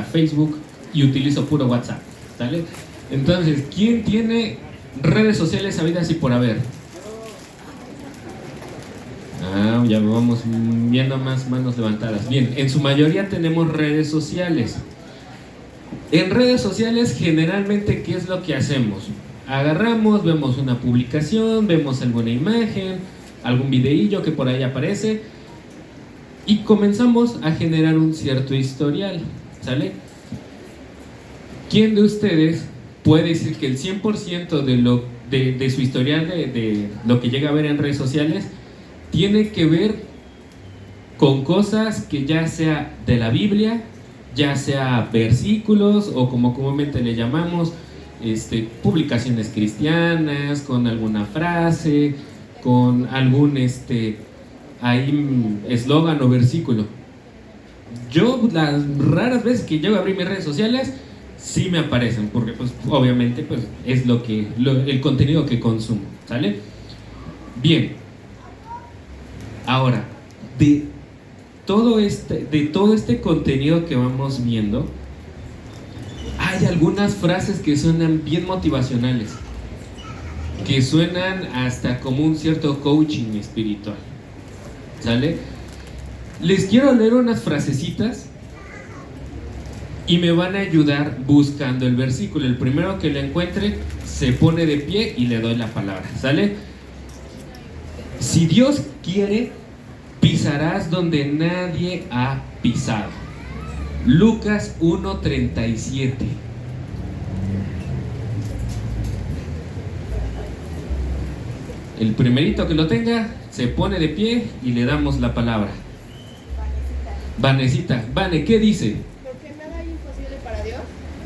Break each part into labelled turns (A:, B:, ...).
A: hasta Facebook y utilizo puro WhatsApp, ¿sale? Entonces, ¿quién tiene redes sociales habidas y por haber? Ya vamos viendo más manos levantadas. Bien, en su mayoría tenemos redes sociales. En redes sociales generalmente, ¿qué es lo que hacemos? Agarramos, vemos una publicación, vemos alguna imagen, algún videillo que por ahí aparece y comenzamos a generar un cierto historial, ¿sale? ¿Quién de ustedes puede decir que el 100% de su historial, de lo que llega a ver en redes sociales, tiene que ver con cosas que ya sea de la Biblia, ya sea versículos o como comúnmente le llamamos, publicaciones cristianas, con alguna frase, con algún eslogan o versículo? Yo las raras veces que llego a abrir mis redes sociales sí me aparecen, porque pues obviamente pues es el contenido que consumo, ¿sale? Bien, ahora de todo este contenido que vamos viendo, hay algunas frases que suenan bien motivacionales, que suenan hasta como un cierto coaching espiritual, ¿sale? Les quiero leer unas frasecitas y me van a ayudar buscando el versículo. El primero que lo encuentre se pone de pie y le doy la palabra, ¿sale? Si Dios quiere, pisarás donde nadie ha pisado. Lucas 1:37. El primerito que lo tenga se pone de pie y le damos la palabra. Vanesita, Vane, ¿qué dice?
B: Porque nada hay imposible para Dios.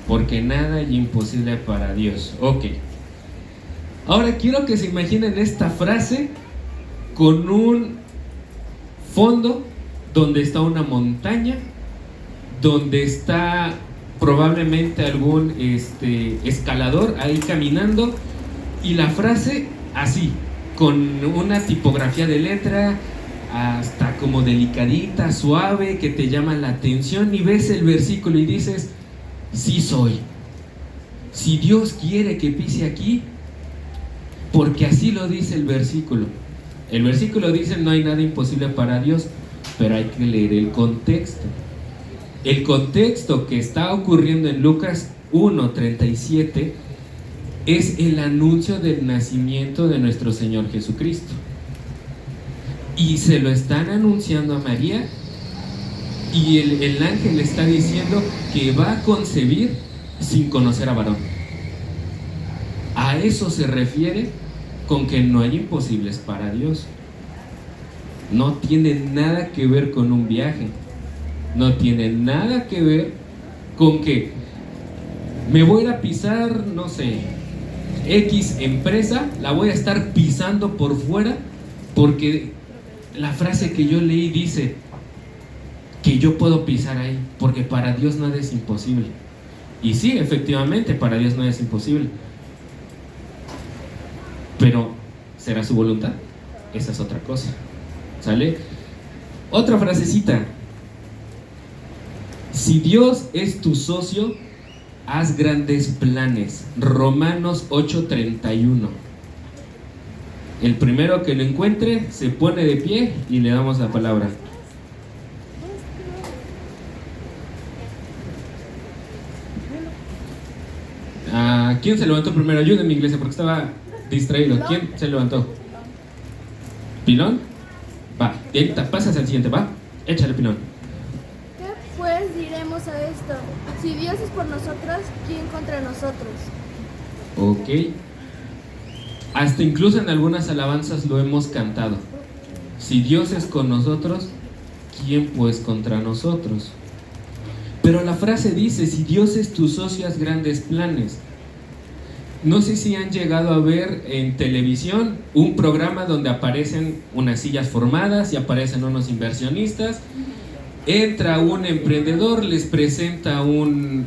A: Porque nada hay imposible para Dios. Ok. Ahora quiero que se imaginen esta frase con un fondo donde está una montaña, donde está probablemente algún escalador ahí caminando, y la frase así, con una tipografía de letra hasta como delicadita, suave, que te llama la atención, y ves el versículo y dices, sí soy. Si Dios quiere que pise aquí, porque así lo dice el versículo. El versículo dice, no hay nada imposible para Dios, pero hay que leer el contexto. El contexto que está ocurriendo en Lucas 1:37 es el anuncio del nacimiento de nuestro Señor Jesucristo. Y se lo están anunciando a María, y el ángel le está diciendo que va a concebir sin conocer a varón. A eso se refiere con que no hay imposibles para Dios. No tiene nada que ver con un viaje, no tiene nada que ver con que me voy a pisar, no sé, X empresa, la voy a estar pisando por fuera, porque la frase que yo leí dice que yo puedo pisar ahí, porque para Dios nada es imposible. Y sí, efectivamente, para Dios nada es imposible. Pero, ¿será su voluntad? Esa es otra cosa, ¿sale? Otra frasecita. Si Dios es tu socio, haz grandes planes. Romanos 8:31. El primero que lo encuentre se pone de pie y le damos la palabra. ¿Quién se levantó primero? Ayúdenme, iglesia, porque estaba distraído. ¿Quién se levantó? ¿Pilón? Va, pasas al siguiente, va. Échale, Pilón.
B: ¿Qué pues diremos a esto? Si Dios es por nosotros, ¿quién contra nosotros?
A: Ok. Hasta incluso en algunas alabanzas lo hemos cantado. Si Dios es con nosotros, ¿quién pues contra nosotros? Pero la frase dice, si Dios es tu socio, haz grandes planes. No sé si han llegado a ver en televisión un programa donde aparecen unas sillas formadas y aparecen unos inversionistas. Entra un emprendedor, les presenta un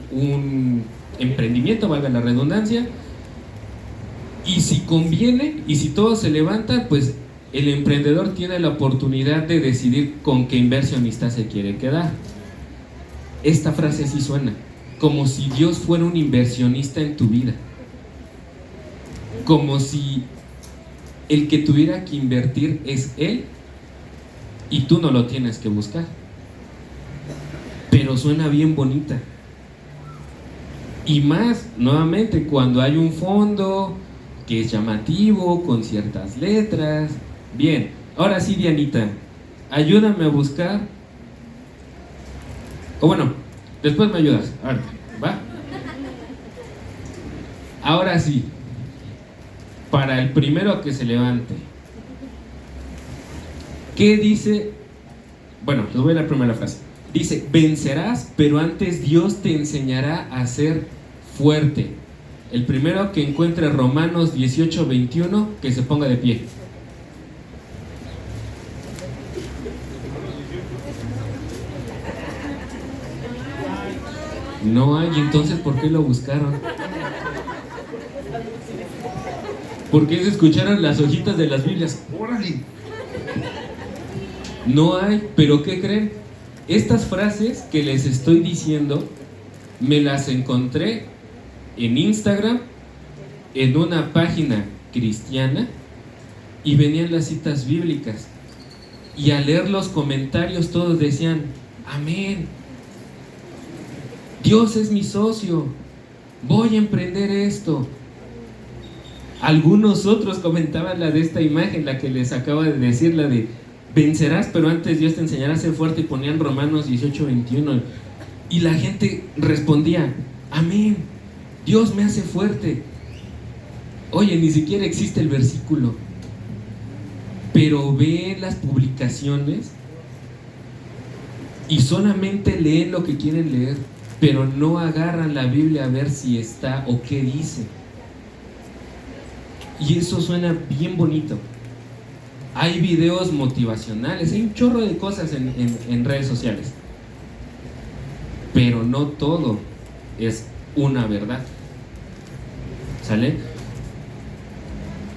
A: emprendimiento, valga la redundancia, y si conviene y si todo se levanta, pues el emprendedor tiene la oportunidad de decidir con qué inversionista se quiere quedar. esta frase así suena, como si Dios fuera un inversionista en tu vida, como si el que tuviera que invertir es Él y tú no lo tienes que buscar. Pero suena bien bonita. Y más, nuevamente, cuando hay un fondo que es llamativo, con ciertas letras. Bien, ahora sí, Dianita, ayúdame a buscar. O bueno, después me ayudas. Ahora, ¿va? Ahora sí, para el primero que se levante. ¿Qué dice? Bueno, les voy a la primera frase. Dice, vencerás, pero antes Dios te enseñará a ser fuerte. El primero que encuentre Romanos 18:21, que se ponga de pie. No hay, entonces ¿por qué lo buscaron? ¿Por qué se escucharon las hojitas de las Biblias? ¡Órale! No hay, pero ¿qué creen? Estas frases que les estoy diciendo me las encontré en Instagram, en una página cristiana, y venían las citas bíblicas. Y al leer los comentarios todos decían, amén, Dios es mi socio, voy a emprender esto. Algunos otros comentaban la de esta imagen, la que les acabo de decir, la de vencerás, pero antes Dios te enseñará a ser fuerte, y ponían Romanos 18:21. Y la gente respondía, amén, Dios me hace fuerte. Oye, ni siquiera existe el versículo, pero ven las publicaciones y solamente leen lo que quieren leer, pero no agarran la Biblia a ver si está o qué dice. Y eso suena bien bonito. Hay videos motivacionales, hay un chorro de cosas en redes sociales, pero no todo es una verdad. ¿Sale?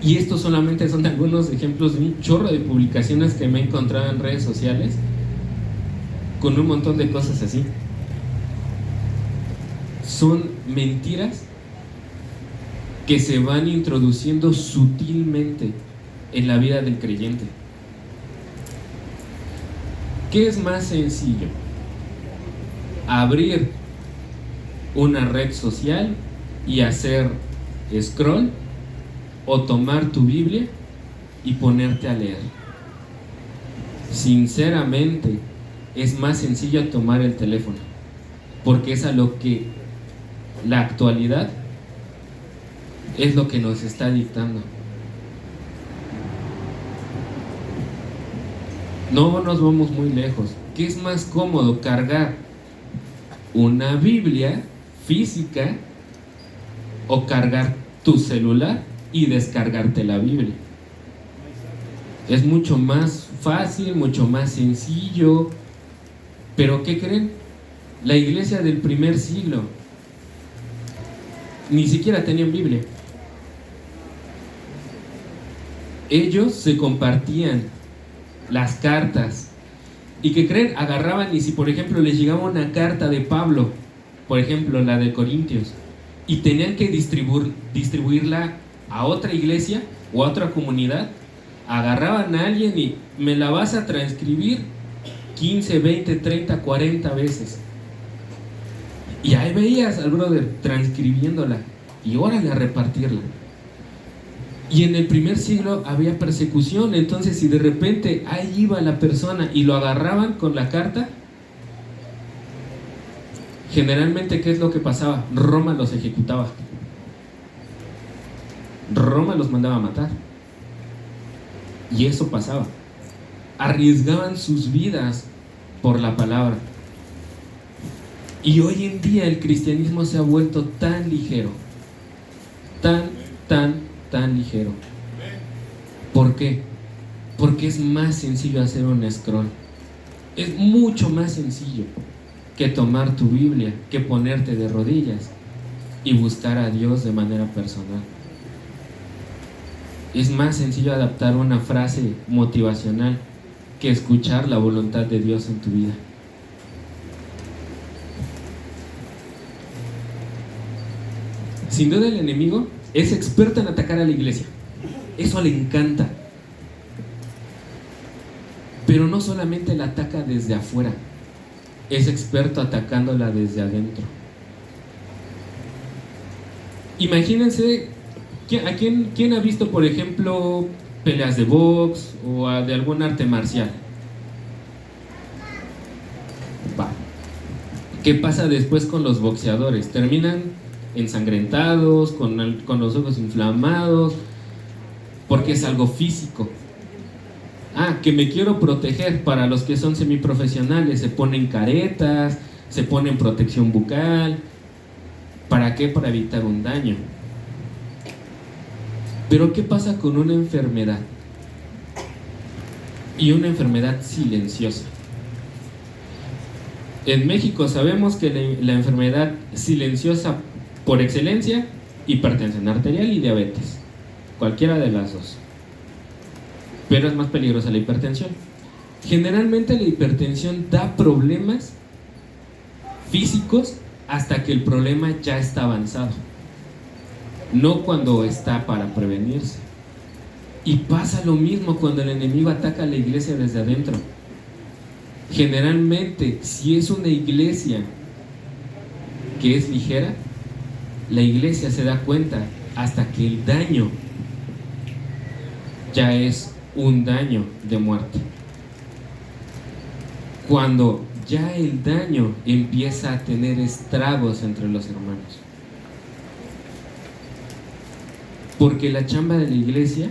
A: Y estos solamente son algunos ejemplos de un chorro de publicaciones que me he encontrado en redes sociales con un montón de cosas así. Son mentiras que se van introduciendo sutilmente en la vida del creyente. ¿Qué es más sencillo? Abrir una red social y hacer scroll, o tomar tu Biblia y ponerte a leer. Sinceramente, es más sencillo tomar el teléfono, porque es a lo que la actualidad es lo que nos está dictando. No nos vamos muy lejos. ¿Qué es más cómodo, cargar una Biblia física o cargar tu celular y descargarte la Biblia? Es mucho más fácil, mucho más sencillo. Pero ¿qué creen? La iglesia del primer siglo ni siquiera tenían Biblia. Ellos se compartían las cartas. ¿Y qué creen? Agarraban, y si por ejemplo les llegaba una carta de Pablo, por ejemplo la de Corintios, y tenían que distribuirla a otra iglesia o a otra comunidad, agarraban a alguien y me la vas a transcribir 15, 20, 30, 40 veces. Y ahí veías al brother transcribiéndola y órale a repartirla. Y en el primer siglo había persecución, entonces si de repente ahí iba la persona y lo agarraban con la carta, generalmente ¿qué es lo que pasaba? Roma los ejecutaba. Roma los mandaba a matar. Y eso pasaba. Arriesgaban sus vidas por la palabra. Y hoy en día el cristianismo se ha vuelto tan ligero, tan ligero. ¿Por qué? Porque es más sencillo hacer un scroll. Es mucho más sencillo que tomar tu Biblia, que ponerte de rodillas y buscar a Dios de manera personal. Es más sencillo adaptar una frase motivacional que escuchar la voluntad de Dios en tu vida. Sin duda el enemigo es experto en atacar a la iglesia. Eso le encanta. Pero no solamente la ataca desde afuera, es experto atacándola desde adentro. Imagínense, ¿quién ha visto, por ejemplo, peleas de box o de algún arte marcial? ¿Qué pasa después con los boxeadores? Terminan ensangrentados, con los ojos inflamados, porque es algo físico. Que me quiero proteger. Para los que son semiprofesionales, se ponen caretas, se ponen protección bucal. ¿Para qué? Para evitar un daño. Pero ¿qué pasa con una enfermedad? Y una enfermedad silenciosa. En México sabemos que la enfermedad silenciosa por excelencia, hipertensión arterial y diabetes. Cualquiera de las dos. Pero es más peligrosa la hipertensión. Generalmente la hipertensión da problemas físicos hasta que el problema ya está avanzado, no cuando está para prevenirse. Y pasa lo mismo cuando el enemigo ataca a la iglesia desde adentro. Generalmente, si es una iglesia que es ligera, la iglesia se da cuenta hasta que el daño ya es un daño de muerte. Cuando ya el daño empieza a tener estragos entre los hermanos. Porque la chamba de la iglesia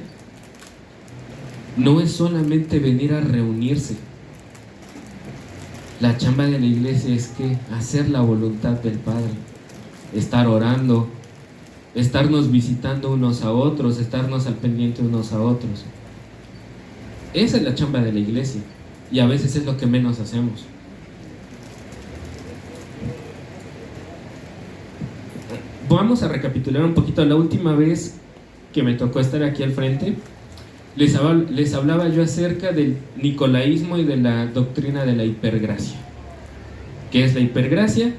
A: no es solamente venir a reunirse. La chamba de la iglesia es que hacer la voluntad del Padre, estar orando, estarnos visitando unos a otros, estarnos al pendiente unos a otros. Esa es la chamba de la iglesia, y a veces es lo que menos hacemos. Vamos a recapitular un poquito. La última vez que me tocó estar aquí al frente, les hablaba yo acerca del nicolaísmo y de la doctrina de la hipergracia. ¿Qué es la hipergracia?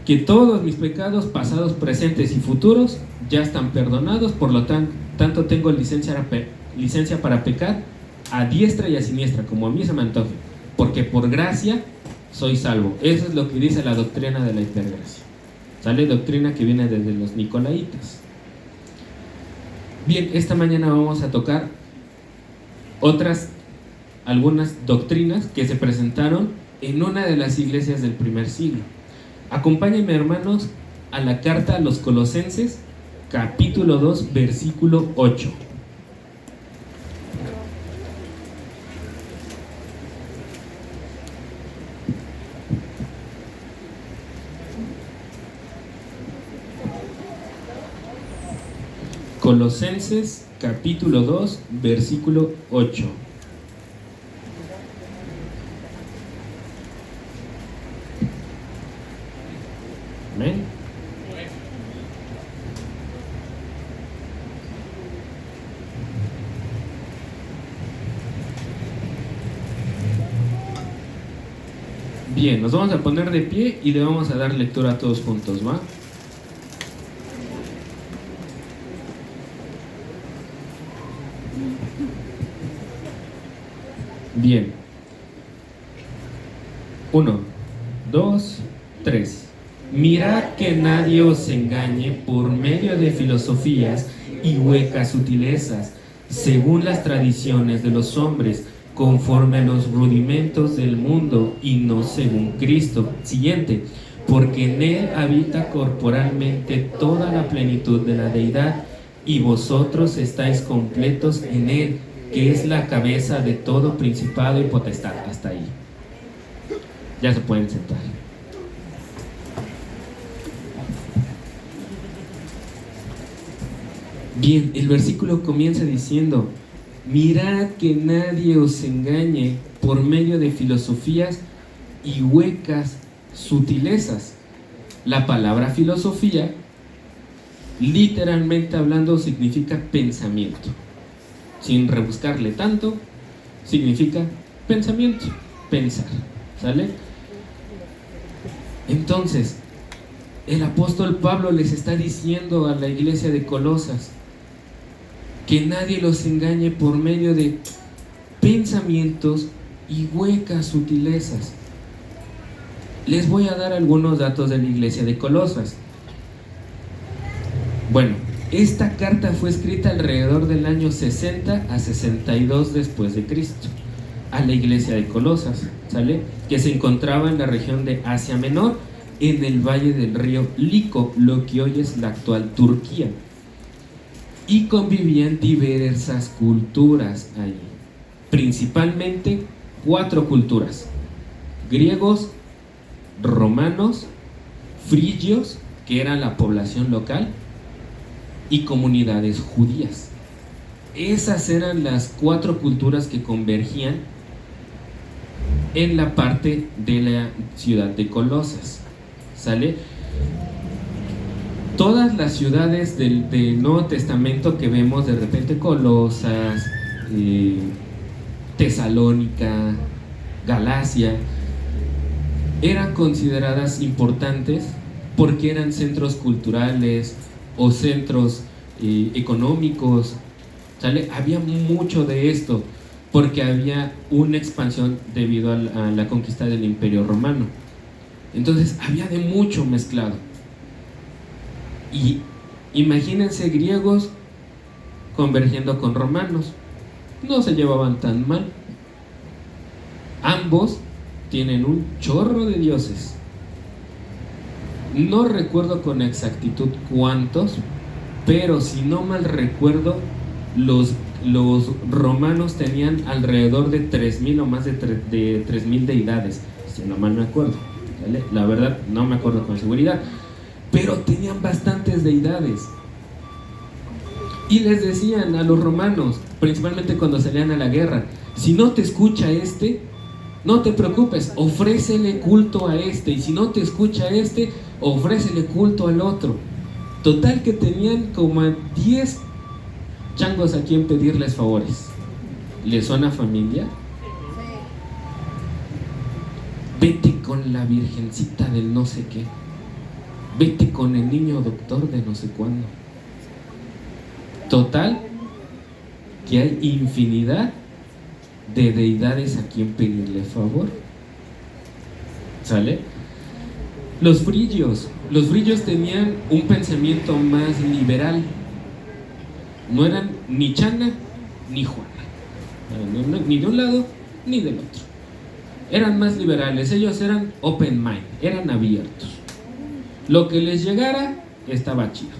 A: Que todos mis pecados pasados, presentes y futuros ya están perdonados, por lo tanto tengo licencia para pecar a diestra y a siniestra, como a mí se me antoje, porque por gracia soy salvo. Eso es lo que dice la doctrina de la hipergracia. ¿Sale? Doctrina que viene desde los nicolaitas. Bien, esta mañana vamos a tocar algunas doctrinas que se presentaron en una de las iglesias del primer siglo. Acompáñenme, hermanos, a la carta a los Colosenses, capítulo 2, versículo 8. Colosenses capítulo 2, versículo 8. Amén. Bien, nos vamos a poner de pie y le vamos a dar lectura a todos juntos, ¿va? Bien. 1, 2, 3. Mirad que nadie os engañe por medio de filosofías y huecas sutilezas, según las tradiciones de los hombres, conforme a los rudimentos del mundo y no según Cristo. Siguiente. Porque en él habita corporalmente toda la plenitud de la deidad, y vosotros estáis completos en él, que es la cabeza de todo principado y potestad. Hasta ahí. Ya se pueden sentar. Bien, el versículo comienza diciendo: mirad que nadie os engañe por medio de filosofías y huecas sutilezas. La palabra filosofía, literalmente hablando, significa pensamiento. Sin rebuscarle tanto, significa pensamiento, pensar. ¿Sale? Entonces, el apóstol Pablo les está diciendo a la iglesia de Colosas que nadie los engañe por medio de pensamientos y huecas sutilezas. Les voy a dar algunos datos de la iglesia de Colosas. Bueno, esta carta fue escrita alrededor del año 60 a 62 después de Cristo a la iglesia de Colosas, ¿sale? Que se encontraba en la región de Asia Menor, en el valle del río Lico, lo que hoy es la actual Turquía, y convivían diversas culturas allí, principalmente 4 culturas: griegos, romanos, frigios, que era la población local, y comunidades judías. Esas eran las 4 culturas que convergían en la parte de la ciudad de Colosas, ¿sale? Todas las ciudades del Nuevo Testamento que vemos de repente, Colosas, Tesalónica, Galacia, eran consideradas importantes porque eran centros culturales o centros económicos, ¿sale? Había mucho de esto porque había una expansión debido a la conquista del Imperio Romano. Entonces había de mucho mezclado. Y imagínense griegos convergiendo con romanos, no se llevaban tan mal. Ambos tienen un chorro de dioses. No recuerdo con exactitud cuántos, pero si no mal recuerdo, los romanos tenían alrededor de 3.000 o más de 3.000 deidades, si no mal me acuerdo, ¿vale? La verdad no me acuerdo con seguridad, pero tenían bastantes deidades. Y les decían a los romanos, principalmente cuando salían a la guerra: si no te escucha este, no te preocupes, ofrécele culto a este, y si no te escucha este, ofrécele culto al otro. Total que tenían como a 10 changos a quien pedirles favores. ¿Les suena familia? Vete con la virgencita del no sé qué, vete con el niño doctor de no sé cuándo. Total que hay infinidad de deidades a quien pedirle favor, ¿sale? Los frigios tenían un pensamiento más liberal. No eran ni Chana ni Juana, ni de un lado ni del otro. Eran más liberales, ellos eran open mind, eran abiertos. Lo que les llegara estaba chido,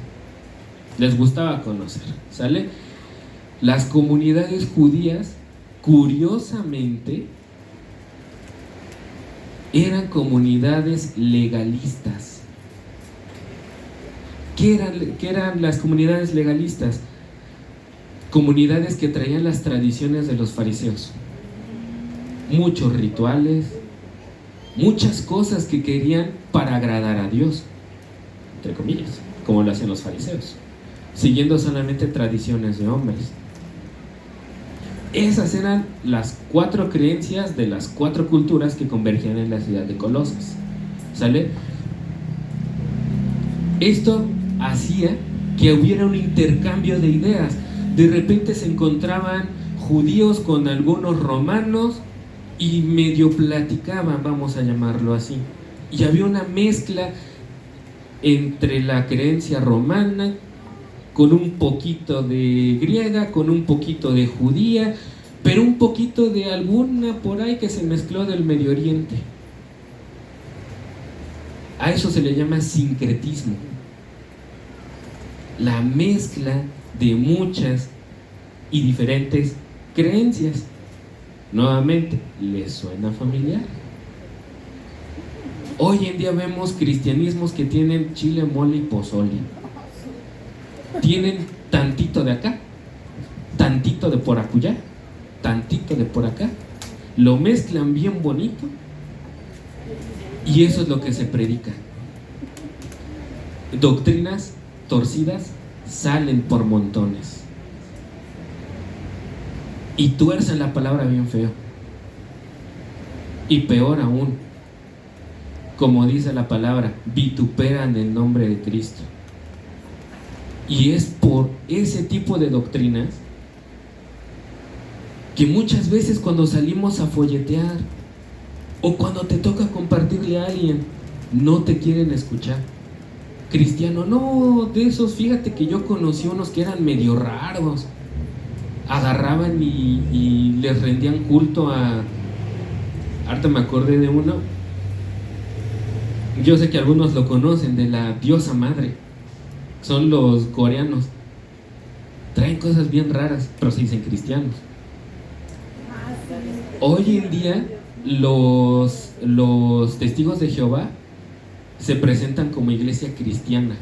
A: les gustaba conocer, ¿sale? Las comunidades judías, curiosamente, eran comunidades legalistas. ¿Qué eran las comunidades legalistas? Comunidades que traían las tradiciones de los fariseos, muchos rituales, muchas cosas que querían para agradar a Dios, entre comillas, como lo hacían los fariseos, siguiendo solamente tradiciones de hombres. Esas eran las 4 creencias de las 4 culturas que convergían en la ciudad de Colosas, ¿sale? Esto hacía que hubiera un intercambio de ideas. De repente se encontraban judíos con algunos romanos y medio platicaban, vamos a llamarlo así, y había una mezcla entre la creencia romana con un poquito de griega, con un poquito de judía, pero un poquito de alguna por ahí que se mezcló del Medio Oriente. A eso se le llama sincretismo, la mezcla de muchas y diferentes creencias. Nuevamente, ¿les suena familiar? Hoy en día vemos cristianismos que tienen chile, mole y pozole. Tienen tantito de acá, tantito de por acullá, tantito de por acá. Lo mezclan bien bonito y eso es lo que se predica. Doctrinas torcidas salen por montones y tuercen la palabra bien feo. Y peor aún, como dice la palabra, vituperan el nombre de Cristo. Y es por ese tipo de doctrinas que muchas veces cuando salimos a folletear o cuando te toca compartirle a alguien, no te quieren escuchar. Cristiano, no, de esos, fíjate que yo conocí unos que eran medio raros. Agarraban y les rendían culto a... Ahorita me acordé de uno. Yo sé que algunos lo conocen, de la diosa madre. Son los coreanos. Traen cosas bien raras, pero se dicen cristianos. Hoy en día los testigos de Jehová se presentan como iglesia cristiana.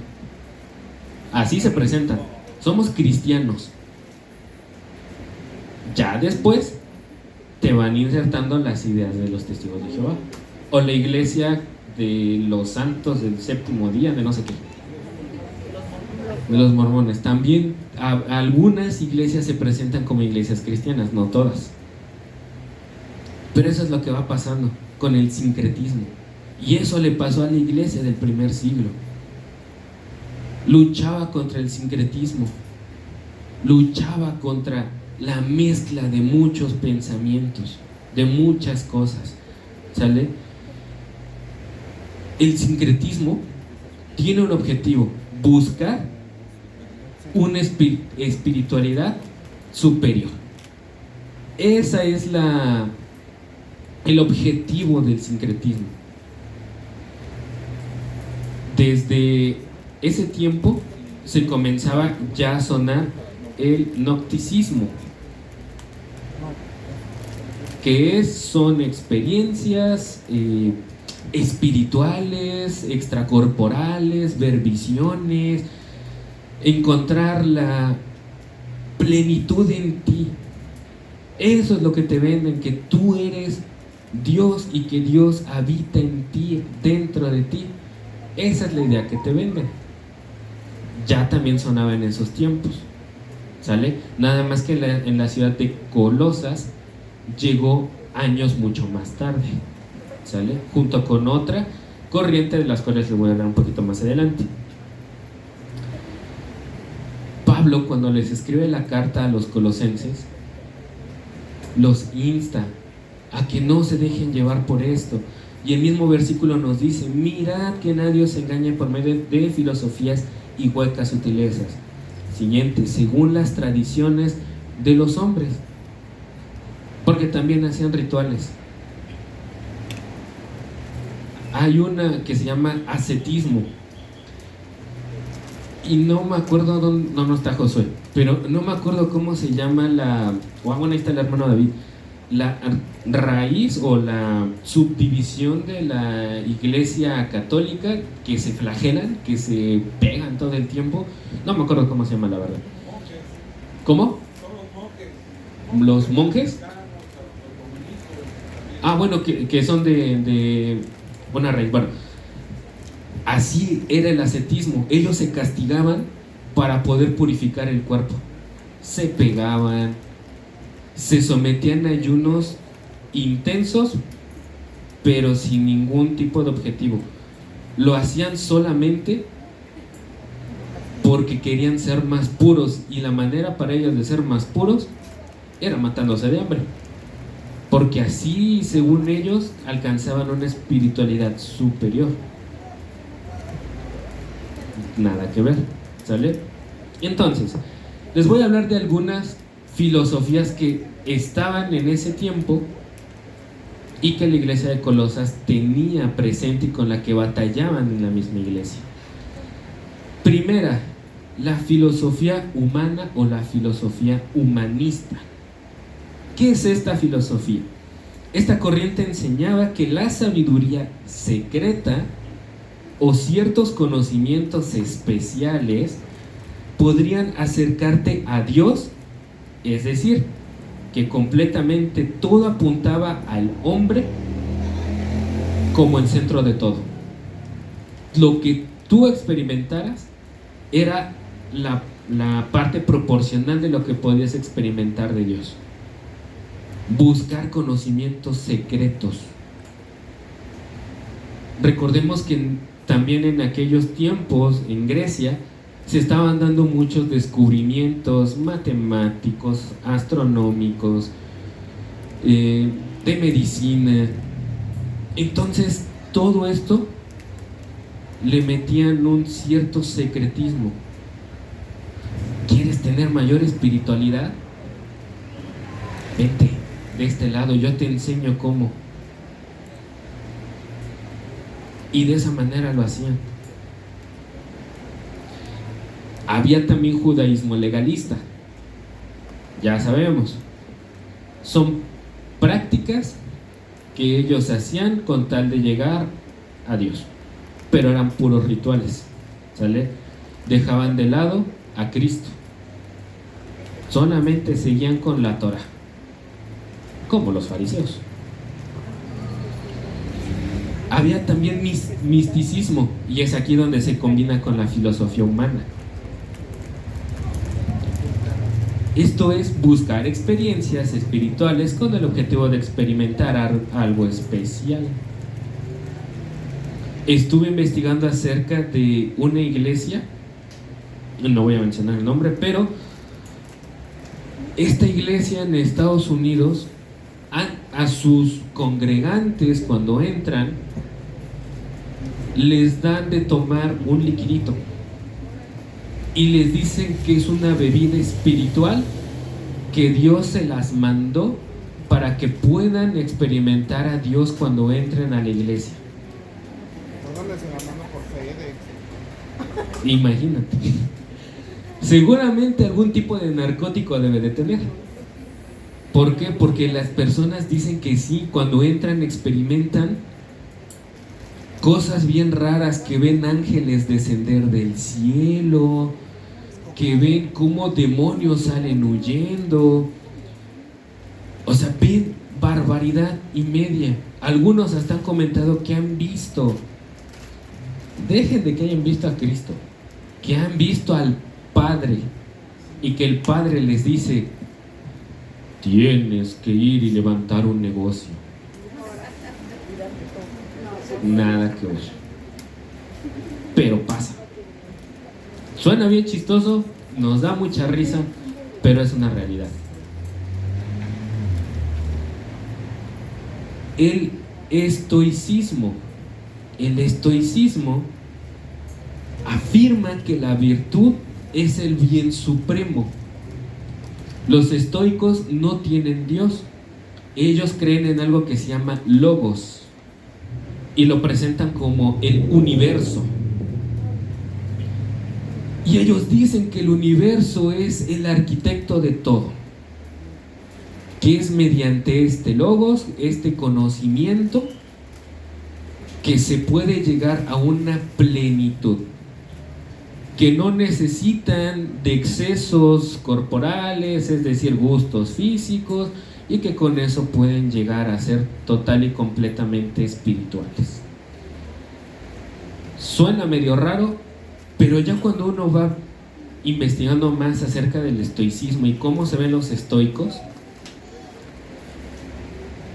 A: Así se presentan. Somos cristianos. Ya después te van insertando las ideas de los testigos de Jehová. O la iglesia de los santos del séptimo día, de no sé qué. De los mormones. También algunas iglesias se presentan como iglesias cristianas, no todas. Pero eso es lo que va pasando con el sincretismo. Y eso le pasó a la iglesia del primer siglo. Luchaba contra el sincretismo. Luchaba contra la mezcla de muchos pensamientos, de muchas cosas. ¿Sale? El sincretismo tiene un objetivo: buscar una espiritualidad superior. Esa es el objetivo del sincretismo. Desde ese tiempo se comenzaba ya a sonar el gnosticismo, que son experiencias espirituales, extracorporales, ver visiones, encontrar la plenitud en ti. Eso es lo que te venden, que tú eres Dios y que Dios habita en ti, dentro de ti. Esa es la idea que te venden. Ya también sonaba en esos tiempos, ¿sale? Nada más que en la ciudad de Colosas llegó años mucho más tarde, ¿sale? Junto con otra corriente de las cuales les voy a hablar un poquito más adelante. Pablo, cuando les escribe la carta a los colosenses, los insta a que no se dejen llevar por esto. Y el mismo versículo nos dice: mirad que nadie os engañe por medio de filosofías y huecas sutilezas. Siguiente: según las tradiciones de los hombres. Porque también hacían rituales. Hay una que se llama ascetismo. Y no me acuerdo dónde, no está Josué, pero no me acuerdo cómo se llama bueno, ahí está el hermano David. La raíz o la subdivisión de la iglesia católica, que se flagelan, que se pegan todo el tiempo. No me acuerdo cómo se llama, la verdad. ¿Cómo? ¿Los monjes? Ah, bueno, que son de buena raíz. Bueno, así era el ascetismo. Ellos se castigaban para poder purificar el cuerpo. Se pegaban, se sometían a ayunos intensos, pero sin ningún tipo de objetivo. Lo hacían solamente porque querían ser más puros, y la manera para ellos de ser más puros era matándose de hambre, porque así, según ellos, alcanzaban una espiritualidad superior. Nada que ver, ¿sale? Entonces, les voy a hablar de algunas filosofías que estaban en ese tiempo y que la iglesia de Colosas tenía presente y con la que batallaban en la misma iglesia. Primera, la filosofía humana o la filosofía humanista. ¿Qué es esta filosofía? Esta corriente enseñaba que la sabiduría secreta o ciertos conocimientos especiales podrían acercarte a Dios, es decir, que completamente todo apuntaba al hombre como el centro de todo. Lo que tú experimentaras era la parte proporcional de lo que podías experimentar de Dios. Buscar conocimientos secretos. Recordemos que también en aquellos tiempos en Grecia se estaban dando muchos descubrimientos matemáticos, astronómicos, de medicina. Entonces todo esto le metían un cierto secretismo. ¿Quieres tener mayor espiritualidad? Vente de este lado, yo te enseño cómo. Y de esa manera lo hacían. Había también judaísmo legalista. Ya sabemos, son prácticas que ellos hacían con tal de llegar a Dios, pero eran puros rituales, ¿sale? Dejaban de lado a Cristo, solamente seguían con la Torah, como los fariseos. Había también misticismo, y es aquí donde se combina con la filosofía humana. Esto es buscar experiencias espirituales con el objetivo de experimentar algo especial. Estuve investigando acerca de una iglesia, no voy a mencionar el nombre, pero esta iglesia en Estados Unidos, a sus congregantes cuando entran, les dan de tomar un liquidito y les dicen que es una bebida espiritual que Dios se las mandó para que puedan experimentar a Dios cuando entren a la iglesia. Imagínate. Seguramente algún tipo de narcótico debe de tener. ¿Por qué? Porque las personas dicen que sí, cuando entran experimentan cosas bien raras, que ven ángeles descender del cielo, que ven cómo demonios salen huyendo. O sea, ven barbaridad y media. Algunos hasta han comentado que han visto, dejen de que hayan visto a Cristo, que han visto al Padre, y que el Padre les dice: tienes que ir y levantar un negocio. Nada que ver, pero pasa. Suena bien chistoso, nos da mucha risa, pero es una realidad. El estoicismo afirma que la virtud es el bien supremo. Los estoicos no tienen Dios, ellos creen en algo que se llama logos y lo presentan como el universo. Y ellos dicen que el universo es el arquitecto de todo, que es mediante este logos, este conocimiento, que se puede llegar a una plenitud, que no necesitan de excesos corporales, es decir, gustos físicos, y que con eso pueden llegar a ser total y completamente espirituales. Suena medio raro, pero ya cuando uno va investigando más acerca del estoicismo y cómo se ven los estoicos,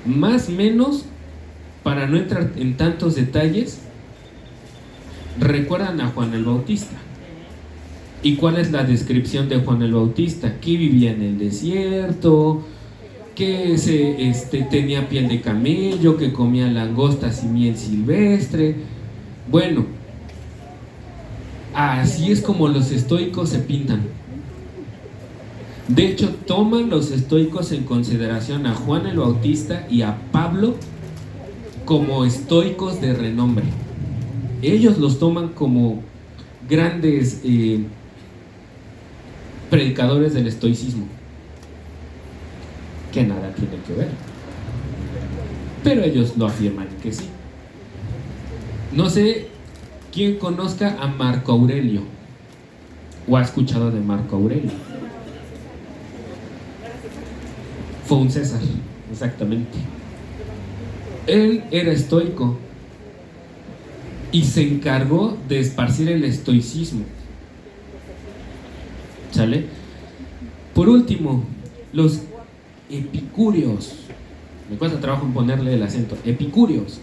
A: más o menos, para no entrar en tantos detalles, recuerdan a Juan el Bautista. ¿Y cuál es la descripción de Juan el Bautista? Que vivía en el desierto, que tenía piel de camello, que comía langostas y miel silvestre. Bueno, así es como los estoicos se pintan. De hecho, toman los estoicos en consideración a Juan el Bautista y a Pablo como estoicos de renombre. Ellos los toman como grandes predicadores del estoicismo, que nada tiene que ver, pero ellos lo afirman que sí. No sé quién conozca a Marco Aurelio o ha escuchado de Marco Aurelio. Fue un César, exactamente. Él era estoico y se encargó de esparcir el estoicismo. ¿Sale? Por último, los epicúreos. Me cuesta trabajo en ponerle el acento. Epicúreos.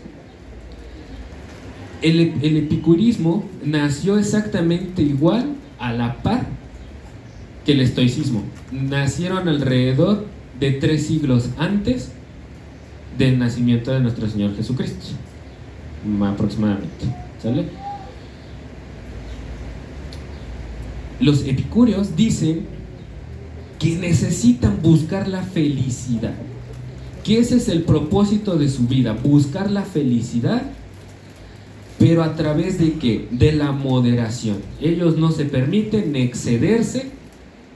A: El epicurismo nació exactamente igual, a la par que el estoicismo. Nacieron alrededor de 3 siglos antes del nacimiento de nuestro Señor Jesucristo, aproximadamente, ¿sale? Los epicúreos dicen que necesitan buscar la felicidad, que ese es el propósito de su vida, buscar la felicidad, pero a través de ¿qué? De la moderación. Ellos no se permiten excederse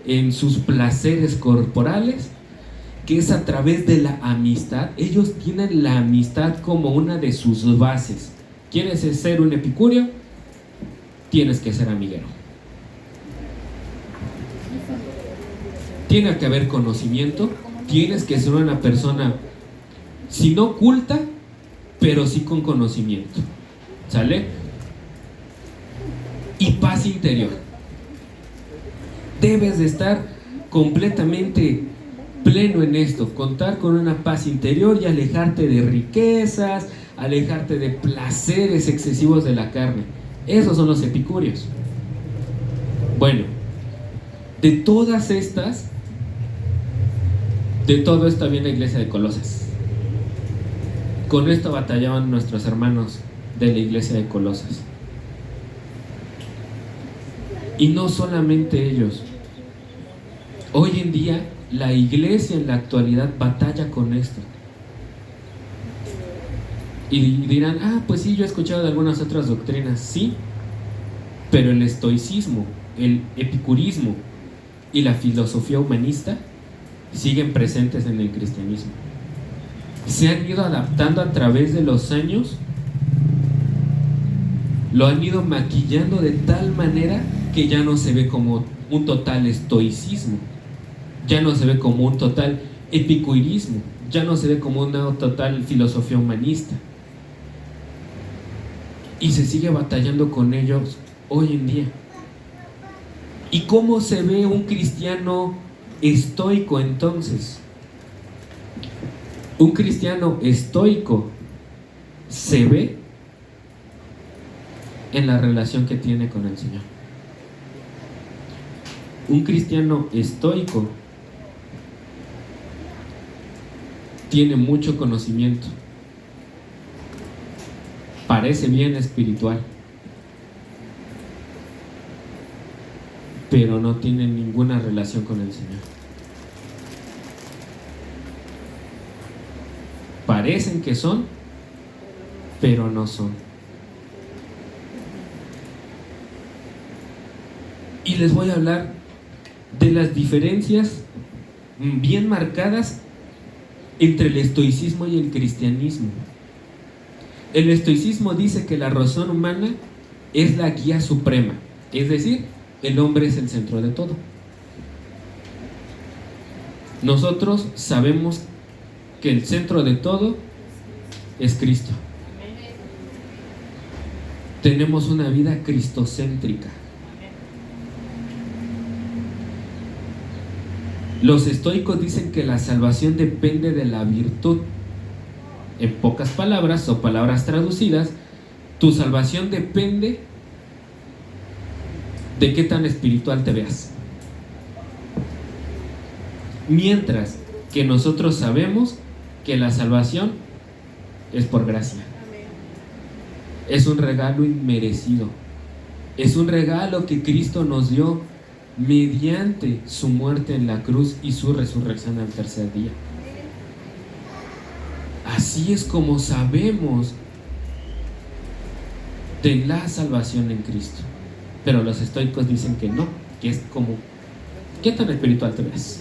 A: en sus placeres corporales, que es a través de la amistad. Ellos tienen la amistad como una de sus bases. ¿Quieres ser un epicúreo? Tienes que ser amiguero. Tiene que haber conocimiento, tienes que ser una persona, si no culta, pero sí con conocimiento, ¿sale? Y paz interior. Debes de estar completamente pleno en esto, contar con una paz interior y alejarte de riquezas, alejarte de placeres excesivos de la carne. Esos son los epicúreos. Bueno, de todas estas, de todo esto viene la iglesia de Colosas. Con esto batallaban nuestros hermanos de la iglesia de Colosas. Y no solamente ellos. Hoy en día la iglesia en la actualidad batalla con esto. Y dirán, pues sí, yo he escuchado de algunas otras doctrinas. Sí, pero el estoicismo, el epicurismo y la filosofía humanista siguen presentes en el cristianismo. Se han ido adaptando a través de los años, lo han ido maquillando de tal manera que ya no se ve como un total estoicismo, ya no se ve como un total epicurismo, ya no se ve como una total filosofía humanista, y se sigue batallando con ellos hoy en día. ¿Y cómo se ve un cristiano estoico entonces? Un cristiano estoico se ve en la relación que tiene con el Señor. Un cristiano estoico tiene mucho conocimiento, parece bien espiritual, pero no tiene ninguna relación con el Señor. Parecen que son, pero no son. Y les voy a hablar de las diferencias bien marcadas entre el estoicismo y el cristianismo. El estoicismo dice que la razón humana es la guía suprema, es decir, el hombre es el centro de todo. Nosotros sabemos que el centro de todo es Cristo. Tenemos una vida cristocéntrica. Los estoicos dicen que la salvación depende de la virtud. En pocas palabras o palabras traducidas, tu salvación depende de qué tan espiritual te veas. Mientras que nosotros sabemos que la salvación es por gracia. Es un regalo inmerecido. Es un regalo que Cristo nos dio mediante su muerte en la cruz y su resurrección al tercer día. Así es como sabemos de la salvación en Cristo. Pero los estoicos dicen que no, que es como, ¿qué tan espiritual te ves?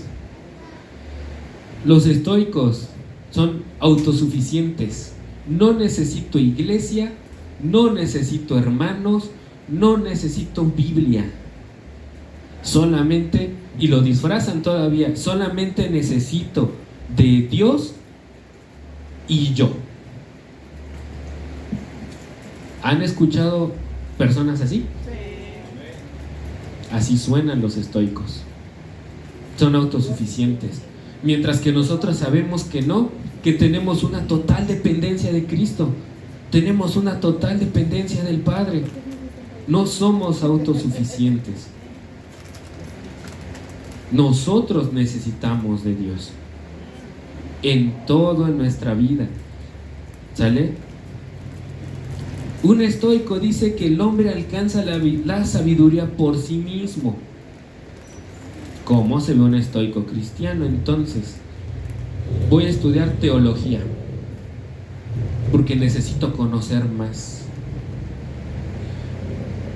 A: Los estoicos son autosuficientes. No necesito iglesia, no necesito hermanos, no necesito Biblia. Solamente, y lo disfrazan todavía, solamente necesito de Dios y yo. ¿Han escuchado personas así? Sí. Así suenan los estoicos. Son autosuficientes. Mientras que nosotros sabemos que no, que tenemos una total dependencia de Cristo. Tenemos una total dependencia del Padre. No somos autosuficientes. Nosotros necesitamos de Dios en todo en nuestra vida. ¿Sale? Un estoico dice que el hombre alcanza la sabiduría por sí mismo. ¿Cómo se ve un estoico cristiano? Entonces, voy a estudiar teología porque necesito conocer más.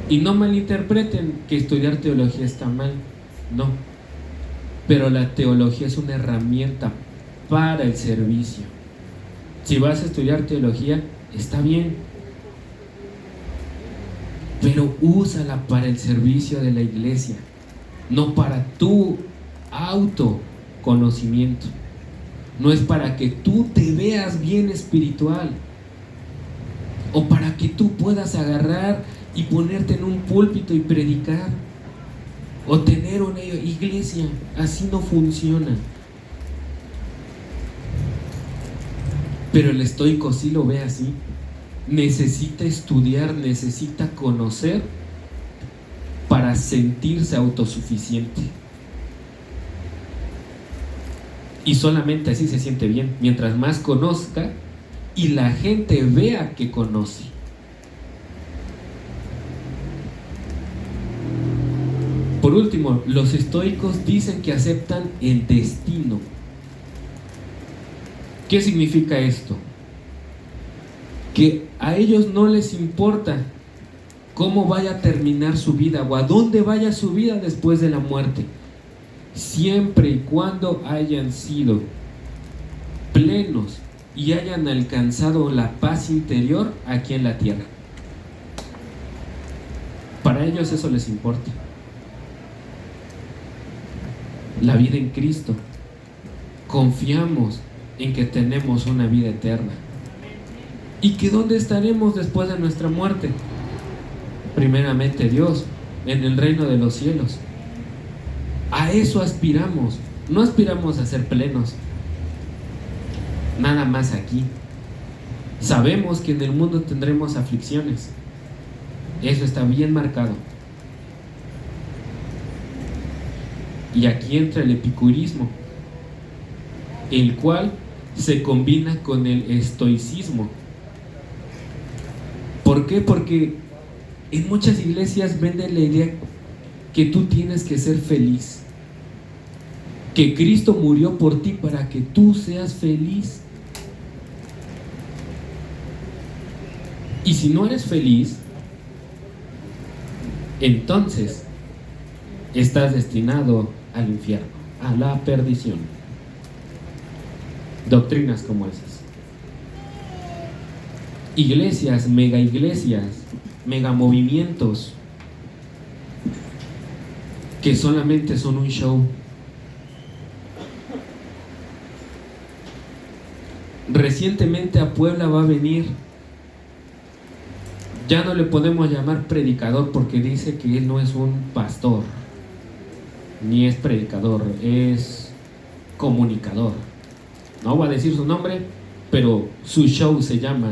A: Y no malinterpreten que estudiar teología está mal, no. Pero la teología es una herramienta para el servicio. Si vas a estudiar teología, está bien, pero úsala para el servicio de la iglesia, no para tu autoconocimiento. No es para que tú te veas bien espiritual o para que tú puedas agarrar y ponerte en un púlpito y predicar o tener una iglesia. Así no funciona. Pero el estoico sí lo ve así. Necesita estudiar, necesita conocer para sentirse autosuficiente. Y solamente así se siente bien, mientras más conozca y la gente vea que conoce. Por último, los estoicos dicen que aceptan el destino. ¿Qué significa esto? Que a ellos no les importa cómo vaya a terminar su vida o a dónde vaya su vida después de la muerte, siempre y cuando hayan sido plenos y hayan alcanzado la paz interior aquí en la tierra. Para ellos eso les importa. La vida en Cristo. Confiamos en que tenemos una vida eterna. ¿Y que dónde estaremos después de nuestra muerte? Primeramente Dios, en el reino de los cielos. A eso aspiramos. No aspiramos a ser plenos, nada más aquí. Sabemos que en el mundo tendremos aflicciones. Eso está bien marcado. Y aquí entra el epicurismo, el cual se combina con el estoicismo. ¿Por qué? Porque en muchas iglesias venden la idea que tú tienes que ser feliz, que Cristo murió por ti para que tú seas feliz. Y si no eres feliz, entonces estás destinado al infierno, a la perdición. Doctrinas como esas. Iglesias, mega movimientos que solamente son un show. Recientemente a Puebla va a venir, ya no le podemos llamar predicador porque dice que él no es un pastor, ni es predicador, es comunicador. No voy a decir su nombre, pero su show se llama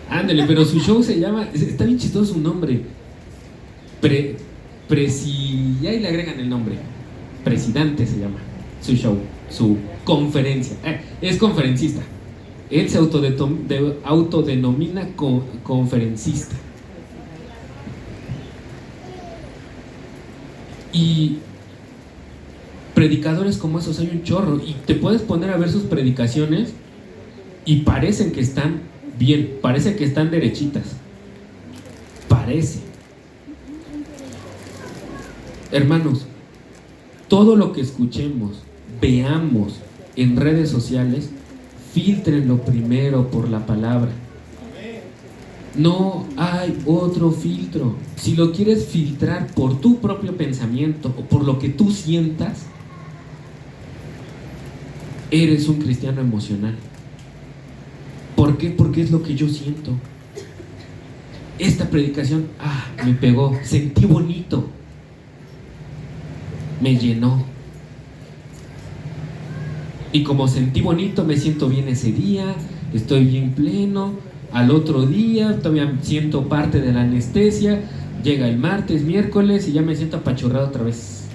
A: ándale, pero su show se llama, está bien chistoso su nombre, y ahí le agregan el nombre, Presidente se llama su show, su conferencia, es conferencista. Él se autodenomina conferencista. Y predicadores como esos hay un chorro, y te puedes poner a ver sus predicaciones y parecen que están bien, parece que están derechitas, parece. Hermanos, todo lo que escuchemos, veamos en redes sociales, fíltrenlo primero por la palabra. No hay otro filtro. Si lo quieres filtrar por tu propio pensamiento o por lo que tú sientas, eres un cristiano emocional. ¿Por qué? Porque es lo que yo siento. Esta predicación, me pegó, sentí bonito, me llenó. Y como sentí bonito, me siento bien ese día, estoy bien pleno. Al otro día todavía siento parte de la anestesia. Llega el martes, miércoles y ya me siento apachurrado otra vez.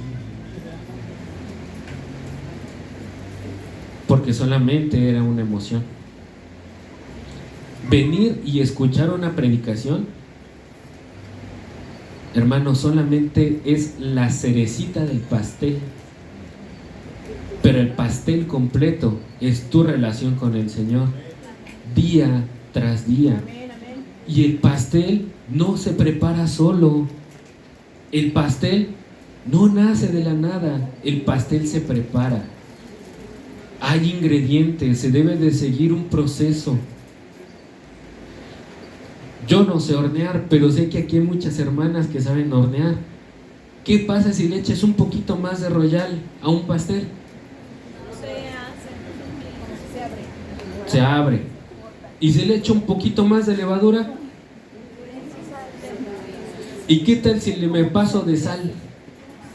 A: Porque solamente era una emoción. Venir y escuchar una predicación, hermano, solamente es la cerecita del pastel. Pero el pastel completo es tu relación con el Señor, día tras día. Y el pastel no se prepara solo. El pastel no nace de la nada. El pastel se prepara. Hay ingredientes, se debe de seguir un proceso. Yo no sé hornear, pero sé que aquí hay muchas hermanas que saben hornear. ¿Qué pasa si le echas un poquito más de Royal a un pastel? Se abre. ¿Y si le echo un poquito más de levadura? ¿Y qué tal si le me paso de sal?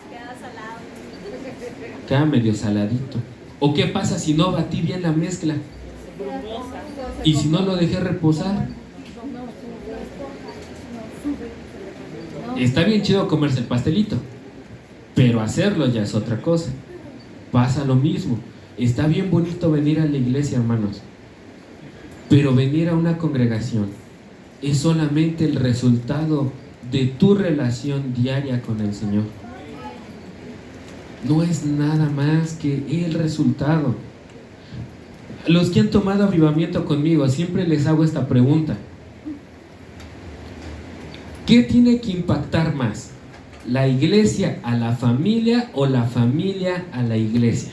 C: Queda salado.
A: Queda medio saladito. ¿O qué pasa si no batí bien la mezcla? ¿Y si no lo dejé reposar? Está bien chido comerse el pastelito, pero hacerlo ya es otra cosa. Pasa lo mismo. Está bien bonito venir a la iglesia, hermanos, pero venir a una congregación es solamente el resultado de tu relación diaria con el Señor. No es nada más que el resultado. Los que han tomado avivamiento conmigo, siempre les hago esta pregunta: ¿qué tiene que impactar más? ¿La iglesia a la familia o la familia a la iglesia?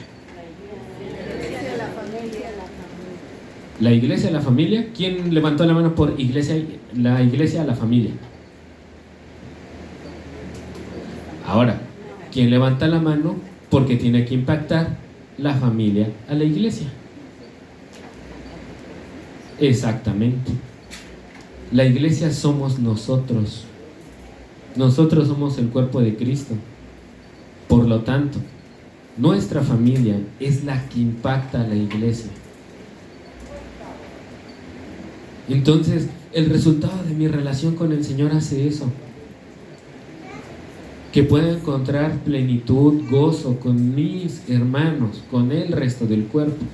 A: La iglesia a la familia. ¿Quién levantó la mano por iglesia? La iglesia a la familia. Ahora, ¿quién levanta la mano porque tiene que impactar la familia a la iglesia? Exactamente. La iglesia somos nosotros. Nosotros somos el cuerpo de Cristo. Por lo tanto, nuestra familia es la que impacta a la iglesia. Entonces, el resultado de mi relación con el Señor hace eso. Que pueda encontrar plenitud, gozo con mis hermanos, con el resto del cuerpo.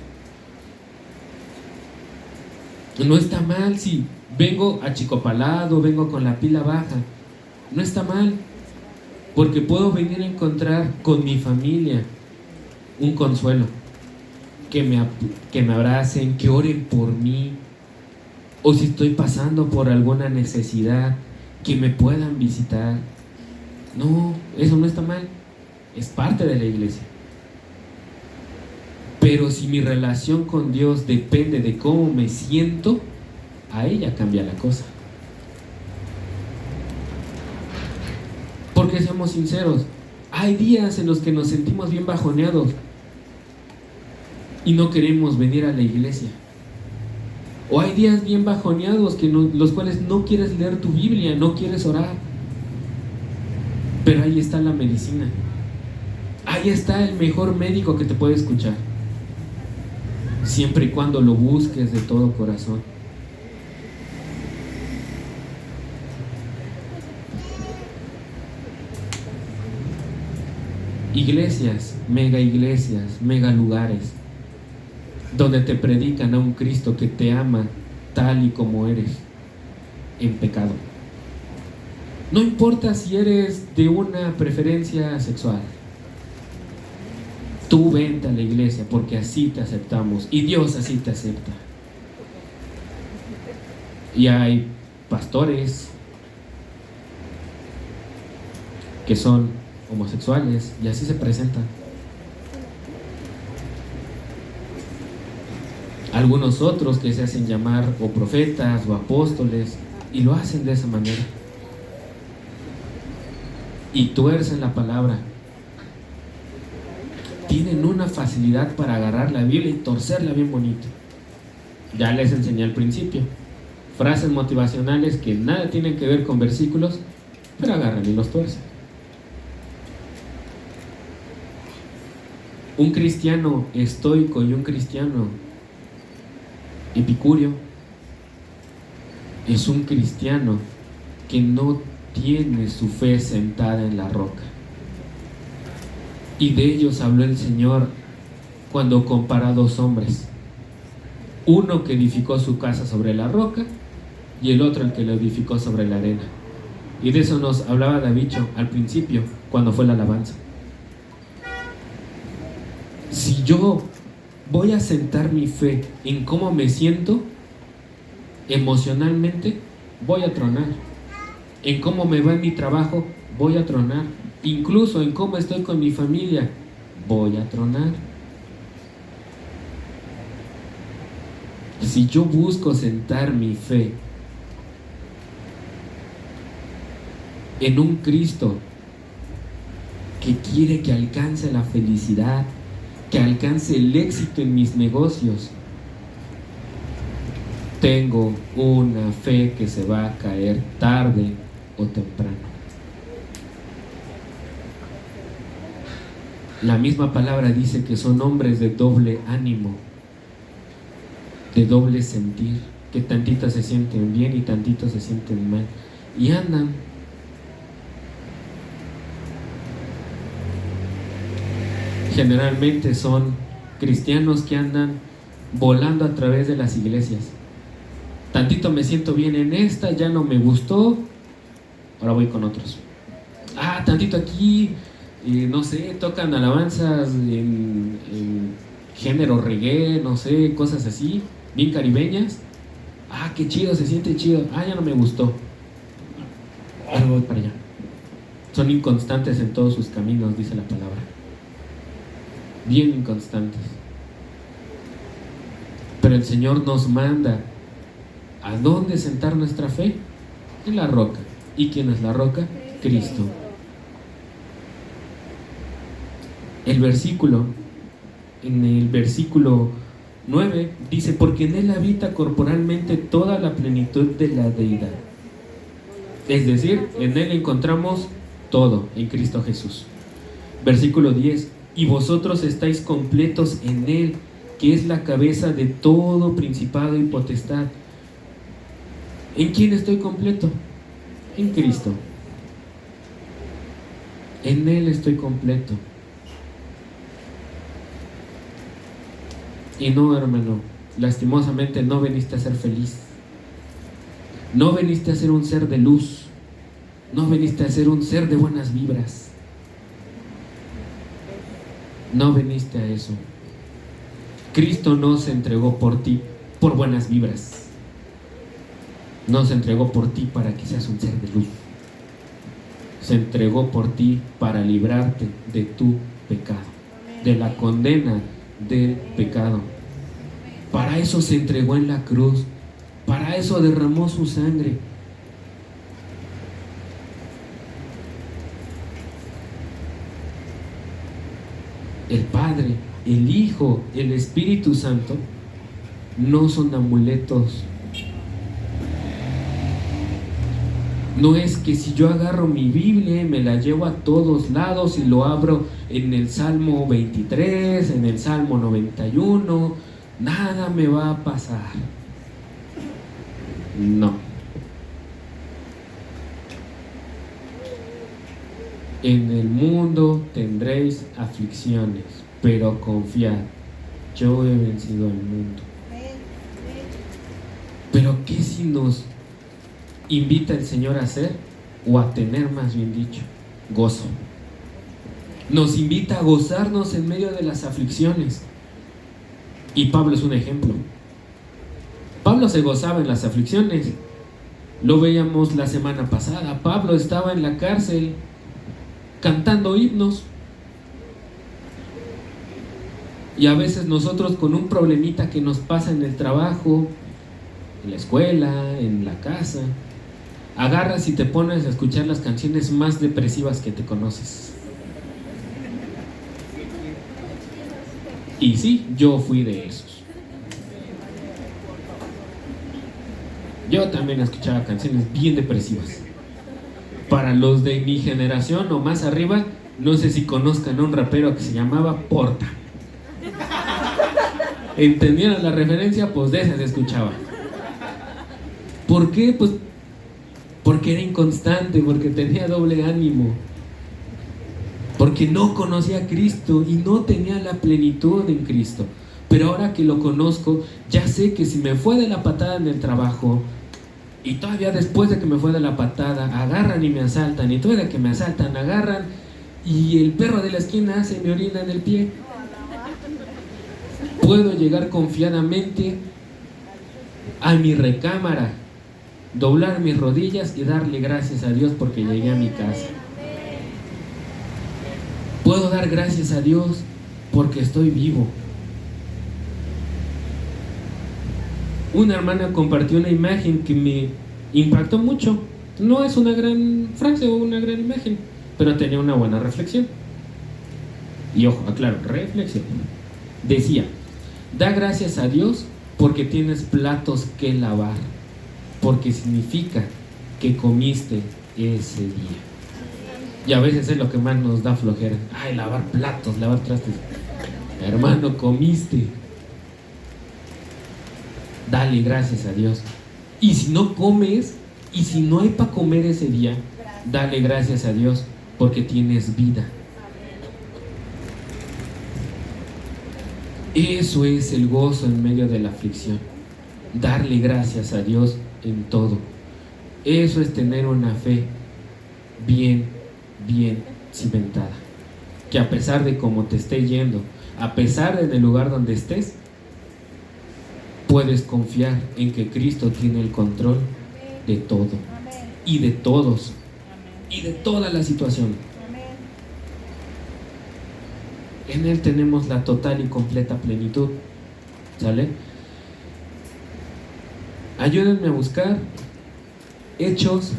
A: No está mal si vengo achicopalado, vengo con la pila baja. No está mal, porque puedo venir a encontrar con mi familia un consuelo. Que me abracen, que oren por mí. O si estoy pasando por alguna necesidad, que me puedan visitar. No, eso no está mal. Es parte de la iglesia. Pero si mi relación con Dios depende de cómo me siento, ahí ya cambia la cosa. Porque seamos sinceros, hay días en los que nos sentimos bien bajoneados y no queremos venir a la iglesia. O hay días bien bajoneados los cuales no quieres leer tu Biblia, no quieres orar. Pero ahí está la medicina. Ahí está el mejor médico que te puede escuchar. Siempre y cuando lo busques de todo corazón. Iglesias, mega lugares, donde te predican a un Cristo que te ama tal y como eres, en pecado. No importa si eres de una preferencia sexual. Tú vente a la iglesia porque así te aceptamos y Dios así te acepta. Y hay pastores que son homosexuales y así se presentan. Algunos otros que se hacen llamar o profetas o apóstoles y lo hacen de esa manera. Y tuercen la palabra. Tienen una facilidad para agarrar la Biblia y torcerla bien bonito. Ya les enseñé al principio. Frases motivacionales que nada tienen que ver con versículos, pero agarran y los tuercen. Un cristiano estoico y un cristiano epicúreo es un cristiano que no tiene su fe sentada en la roca. Y de ellos habló el Señor cuando comparó a dos hombres, uno que edificó su casa sobre la roca y el otro el que lo edificó sobre la arena. Y de eso nos hablaba Davicho al principio, cuando fue la alabanza. Si yo voy a sentar mi fe en cómo me siento emocionalmente, voy a tronar. En cómo me va en mi trabajo, voy a tronar. Incluso en cómo estoy con mi familia, voy a tronar. Si yo busco sentar mi fe en un Cristo que quiere que alcance la felicidad, que alcance el éxito en mis negocios, tengo una fe que se va a caer tarde o temprano. La misma palabra dice que son hombres de doble ánimo, de doble sentir, que tantito se sienten bien y tantito se sienten mal, y andan. Generalmente son cristianos que andan volando a través de las iglesias. Tantito me siento bien en esta, ya no me gustó, ahora voy con otros. Tantito aquí, no sé, tocan alabanzas en género reggae, no sé, cosas así, bien caribeñas. Qué chido, se siente chido. Ya no me gustó, ahora voy para allá. Son inconstantes en todos sus caminos, dice la palabra. Bien inconstantes. Pero el Señor nos manda ¿a dónde sentar nuestra fe? En la roca. ¿Y quién es la roca? Cristo. En el versículo 9 dice: porque en Él habita corporalmente toda la plenitud de la deidad. Es decir, en Él encontramos todo, en Cristo Jesús. Versículo 10: y vosotros estáis completos en Él, que es la cabeza de todo principado y potestad. ¿En quién estoy completo? En Cristo. En Él estoy completo. Y no, hermano, lastimosamente no veniste a ser feliz. No veniste a ser un ser de luz. No veniste a ser un ser de buenas vibras. No veniste a eso. Cristo no se entregó por ti por buenas vibras. No se entregó por ti para que seas un ser de luz. Se entregó por ti para librarte de tu pecado, de la condena del pecado. Para eso se entregó en la cruz. Para eso derramó su sangre. El Padre, el Hijo, el Espíritu Santo no son amuletos. No es que si yo agarro mi Biblia y me la llevo a todos lados y lo abro en el Salmo 23, en el Salmo 91, nada me va a pasar. No. En el mundo tendréis aflicciones, pero confiad, yo he vencido al mundo. Pero ¿qué si nos invita el Señor a hacer, o a tener, más bien dicho, gozo? Nos invita a gozarnos en medio de las aflicciones. Y Pablo es un ejemplo. Pablo se gozaba en las aflicciones. Lo veíamos la semana pasada. Pablo estaba en la cárcel cantando himnos. Y a veces nosotros, con un problemita que nos pasa en el trabajo, en la escuela, en la casa, agarras y te pones a escuchar las canciones más depresivas que te conoces. Y sí, yo fui de esos. Yo también escuchaba canciones bien depresivas. Para los de mi generación o más arriba, no sé si conozcan a un rapero que se llamaba Porta. ¿Entendieron la referencia? Pues de esa se escuchaba. ¿Por qué? Pues porque era inconstante, porque tenía doble ánimo, porque no conocía a Cristo y no tenía la plenitud en Cristo. Pero ahora que lo conozco, ya sé que si me fue de la patada en el trabajo, y todavía después de que me fue de la patada, agarran y me asaltan, y todavía que me asaltan, agarran, y el perro de la esquina se me orina en el pie, puedo llegar confiadamente a mi recámara, doblar mis rodillas y darle gracias a Dios porque llegué a mi casa. Puedo dar gracias a Dios porque estoy vivo. Una hermana compartió una imagen que me impactó mucho. No es una gran frase o una gran imagen, pero tenía una buena reflexión. Y ojo, aclaro, reflexión. Decía: da gracias a Dios porque tienes platos que lavar, porque significa que comiste ese día. Y a veces es lo que más nos da flojera. Ay, lavar platos, lavar trastes. Hermano, comiste. Dale gracias a Dios. Y si no comes, y si no hay para comer ese día, dale gracias a Dios porque tienes vida. Eso es el gozo en medio de la aflicción. Darle gracias a Dios en todo. Eso es tener una fe bien cimentada. Que a pesar de cómo te esté yendo, a pesar de en el lugar donde estés, puedes confiar en que Cristo tiene el control de todo y de todos y de toda la situación. En Él tenemos la total y completa plenitud. ¿Sale? Ayúdenme a buscar Hechos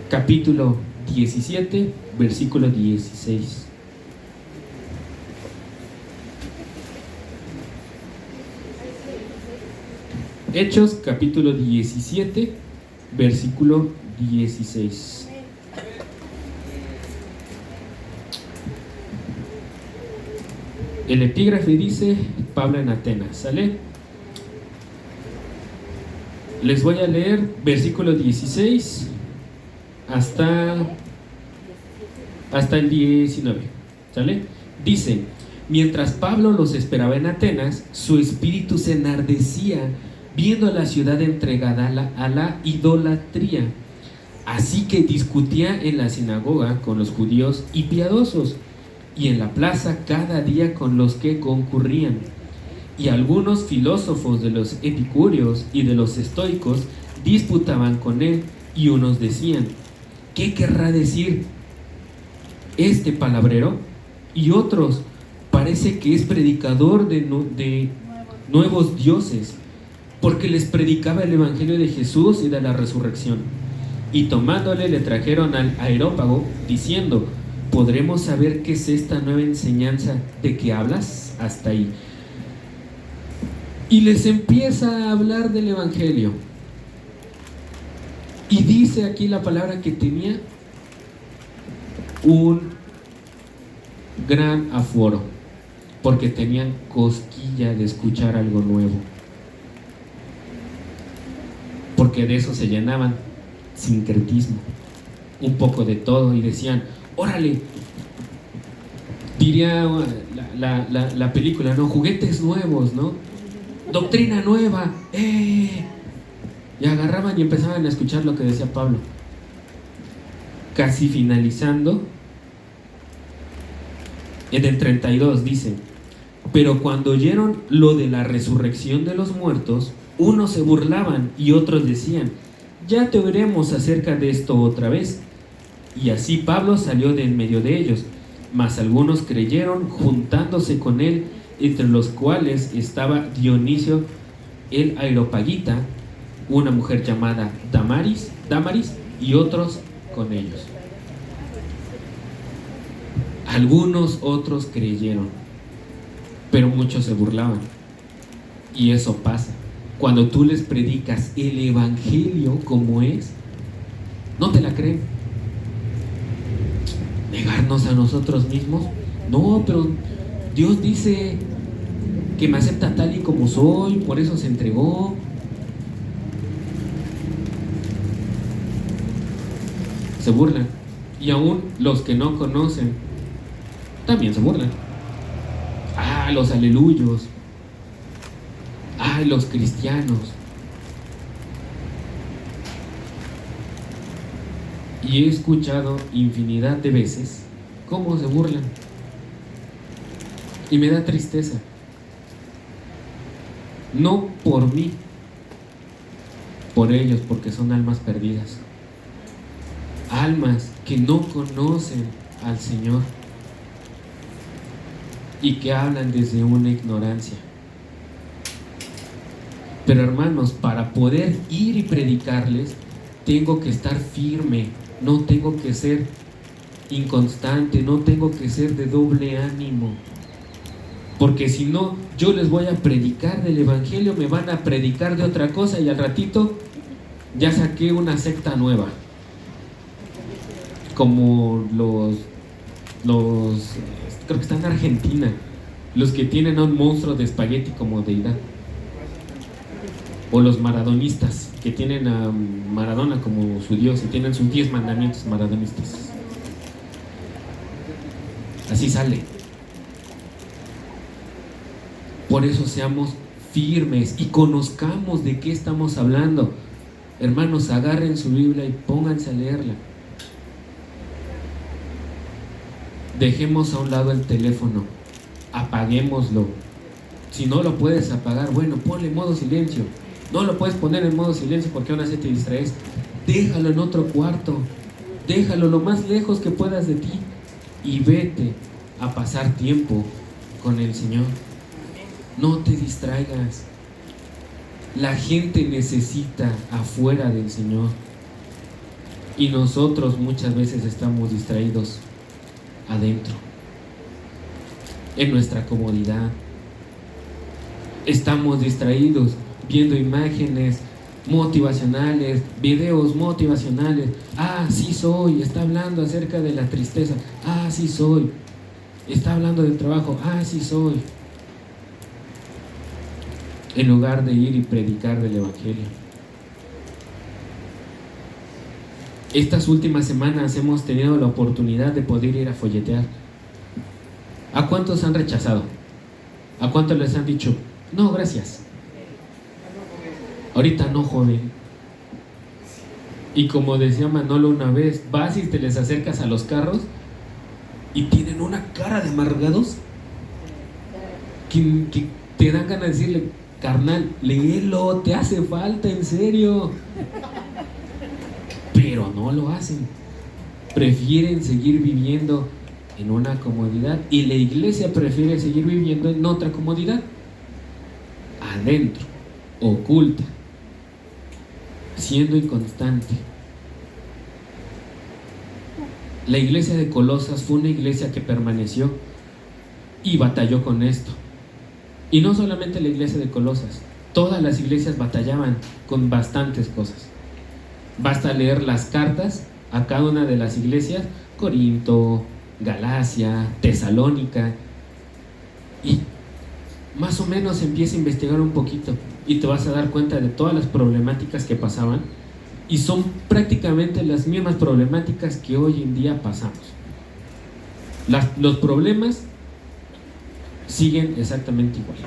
A: capítulo 17, versículo 16. Hechos capítulo 17, versículo 16. El epígrafe dice: Pablo en Atenas. ¿Sale? Les voy a leer versículo 16 hasta el 19. ¿Sale? Dice: mientras Pablo los esperaba en Atenas, su espíritu se enardecía viendo la ciudad entregada a la idolatría. Así que discutía en la sinagoga con los judíos y piadosos, y en la plaza cada día con los que concurrían. Y algunos filósofos de los epicúreos y de los estoicos disputaban con él, y unos decían: ¿qué querrá decir este palabrero? Y otros: parece que es predicador de nuevos dioses, porque les predicaba el evangelio de Jesús y de la resurrección. Y tomándole le trajeron al Areópago, diciendo: ¿podremos saber qué es esta nueva enseñanza de que hablas? Hasta ahí. Y les empieza a hablar del evangelio. Y dice aquí la palabra que tenía un gran aforo, porque tenían cosquilla de escuchar algo nuevo. Porque de eso se llenaban, sincretismo, un poco de todo, y decían: órale, diría la película, ¿no? Juguetes nuevos, ¿no? Doctrina nueva, y agarraban y empezaban a escuchar lo que decía Pablo. Casi finalizando, en el 32 dice: pero cuando oyeron lo de la resurrección de los muertos, unos se burlaban y otros decían: ya te oiremos acerca de esto otra vez. Y así Pablo salió de en medio de ellos, mas algunos creyeron juntándose con él, entre los cuales estaba Dionisio el Areopagita, una mujer llamada Damaris, y otros con ellos. Algunos otros creyeron, pero muchos se burlaban. Y eso pasa. Cuando tú les predicas el evangelio como es, no te la creen. Negarnos a nosotros mismos. No, pero Dios dice, que me acepta tal y como soy, por eso se entregó. Se burlan. Y aún los que no conocen también se burlan. Ah, los aleluyos. Ah, los cristianos. Y he escuchado infinidad de veces cómo se burlan. Y me da tristeza. No por mí, por ellos, porque son almas perdidas. Almas que no conocen al Señor y que hablan desde una ignorancia. Pero hermanos, para poder ir y predicarles, tengo que estar firme, no tengo que ser inconstante, no tengo que ser de doble ánimo. Porque si no, yo les voy a predicar del Evangelio, me van a predicar de otra cosa y al ratito ya saqué una secta nueva. Como los creo que están en Argentina, los que tienen a un monstruo de espagueti como deidad. O los maradonistas, que tienen a Maradona como su Dios y tienen sus 10 mandamientos maradonistas. Así sale. Por eso seamos firmes y conozcamos de qué estamos hablando. Hermanos, agarren su Biblia y pónganse a leerla. Dejemos a un lado el teléfono, apaguémoslo. Si no lo puedes apagar, bueno, ponle en modo silencio. No lo puedes poner en modo silencio porque aún así te distraes. Déjalo en otro cuarto, déjalo lo más lejos que puedas de ti y vete a pasar tiempo con el Señor. No te distraigas. La gente necesita afuera del Señor y nosotros muchas veces estamos distraídos adentro, en nuestra comodidad. Estamos distraídos viendo imágenes motivacionales, videos motivacionales. Ah, sí soy, está hablando acerca de la tristeza. Ah, sí soy, está hablando del trabajo. Ah, sí soy. En lugar de ir y predicar del Evangelio. Estas últimas semanas hemos tenido la oportunidad de poder ir a folletear. ¿A cuántos han rechazado? ¿A cuántos les han dicho, no, gracias? Ahorita no, joven. Y como decía Manolo una vez, vas y te les acercas a los carros y tienen una cara de amargados que te dan ganas de decirle, carnal, léelo, te hace falta, en serio. Pero no lo hacen. Prefieren seguir viviendo en una comodidad y la iglesia prefiere seguir viviendo en otra comodidad, adentro, oculta, siendo inconstante. La iglesia de Colosas fue una iglesia que permaneció y batalló con esto. Y no solamente la iglesia de Colosas, todas las iglesias batallaban con bastantes cosas. Basta leer las cartas a cada una de las iglesias, Corinto, Galacia, Tesalónica, y más o menos empieza a investigar un poquito y te vas a dar cuenta de todas las problemáticas que pasaban, y son prácticamente las mismas problemáticas que hoy en día pasamos. Los problemas siguen exactamente igual.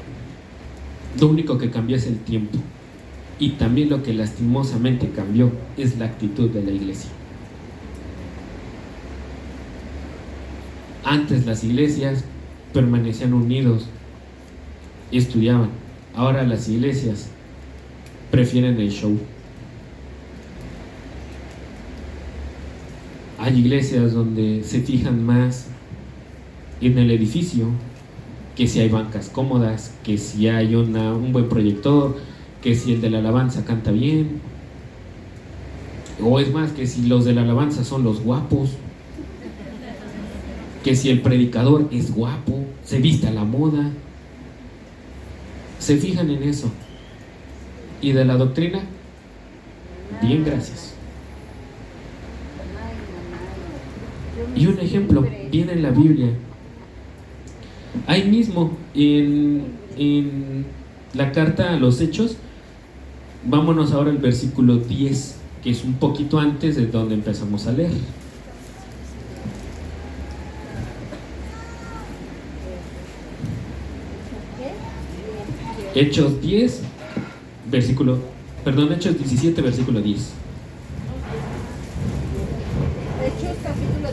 A: Lo único que cambia es el tiempo, y también lo que lastimosamente cambió es la actitud de la iglesia. Antes las iglesias permanecían unidos y estudiaban. Ahora las iglesias prefieren el show. Hay iglesias donde se fijan más en el edificio, que si hay bancas cómodas, que si hay un buen proyector, que si el de la alabanza canta bien, o es más, que si los de la alabanza son los guapos, que si el predicador es guapo, se viste a la moda. Se fijan en eso. Y de la doctrina, bien, gracias. Y un ejemplo viene en la Biblia. Ahí mismo, en la carta a los Hechos, vámonos ahora al versículo 10, que es un poquito antes de donde empezamos a leer. Hechos 10, Hechos 17, versículo 10.
D: Hechos capítulo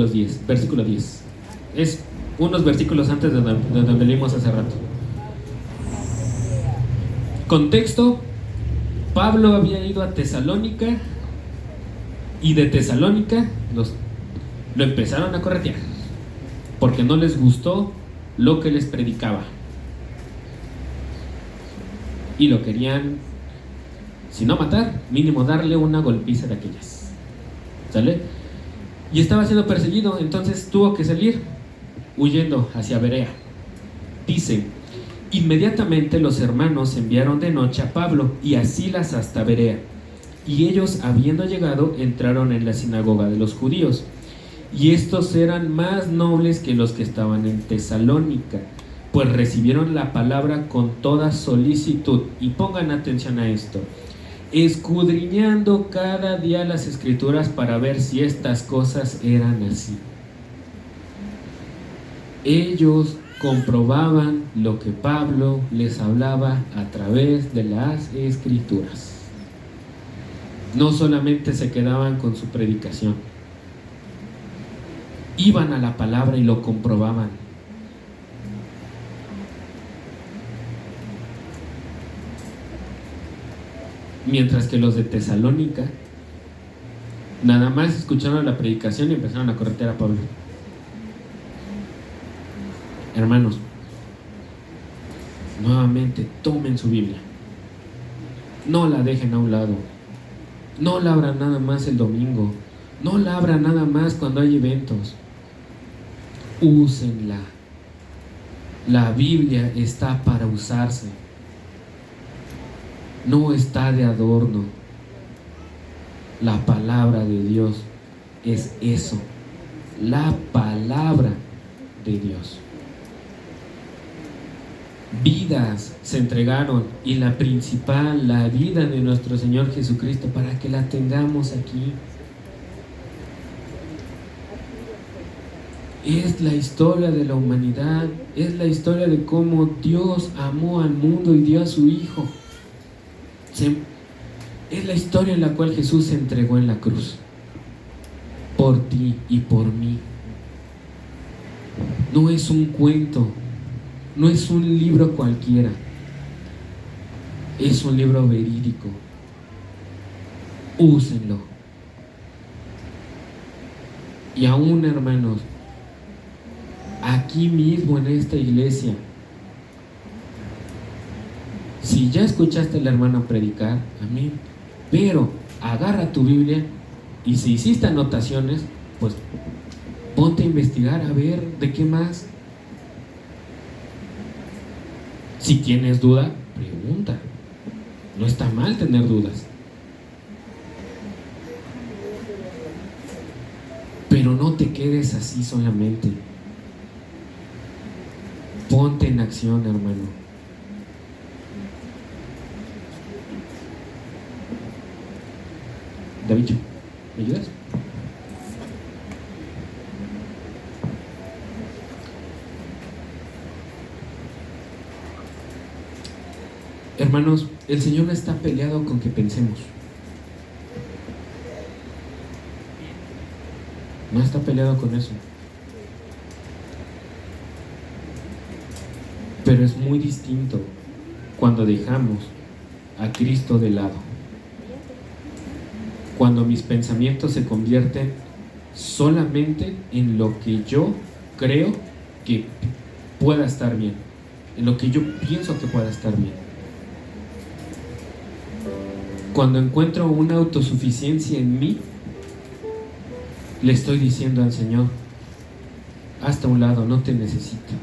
D: 17.
A: Versículo 10. Es unos versículos antes de donde leímos hace rato. Contexto: Pablo había ido a Tesalónica y de Tesalónica lo empezaron a corretear porque no les gustó lo que les predicaba y lo querían, si no matar, mínimo darle una golpiza de aquellas. ¿Sale? Y estaba siendo perseguido, entonces tuvo que salir huyendo hacia Berea. Dice: inmediatamente los hermanos enviaron de noche a Pablo y a Silas hasta Berea, y ellos, habiendo llegado, entraron en la sinagoga de los judíos, y estos eran más nobles que los que estaban en Tesalónica, pues recibieron la palabra con toda solicitud. Y pongan atención a esto: escudriñando cada día las escrituras para ver si estas cosas eran así. Ellos comprobaban lo que Pablo les hablaba a través de las escrituras. No solamente se quedaban con su predicación, iban a la palabra y lo comprobaban. Mientras que los de Tesalónica nada más escucharon la predicación y empezaron a corretear a Pablo. Hermanos, nuevamente tomen su Biblia, no la dejen a un lado, no la abran nada más el domingo, no la abran nada más cuando hay eventos, úsenla. La Biblia está para usarse, no está de adorno. La palabra de Dios es eso, la palabra de Dios. Vidas se entregaron, y la principal, la vida de nuestro Señor Jesucristo, para que la tengamos aquí. Es la historia de la humanidad, es la historia de cómo Dios amó al mundo y dio a su Hijo. Es la historia en la cual Jesús se entregó en la cruz por ti y por mí. No es un cuento, no es un libro cualquiera, es un libro verídico. Úsenlo. Y aún, hermanos, aquí mismo en esta iglesia, si ya escuchaste al hermano predicar, amén, pero agarra tu Biblia y si hiciste anotaciones, pues ponte a investigar a ver de qué más. Si tienes duda, pregunta. No está mal tener dudas, pero no te quedes así solamente. Ponte en acción, hermano. David, ¿me ayudas? Hermanos, el Señor no está peleado con que pensemos. No está peleado con eso. Pero es muy distinto cuando dejamos a Cristo de lado. Cuando mis pensamientos se convierten solamente en lo que yo creo que pueda estar bien, en lo que yo pienso que pueda estar bien. Cuando encuentro una autosuficiencia en mí, le estoy diciendo al Señor: hazte a un lado, no te necesito.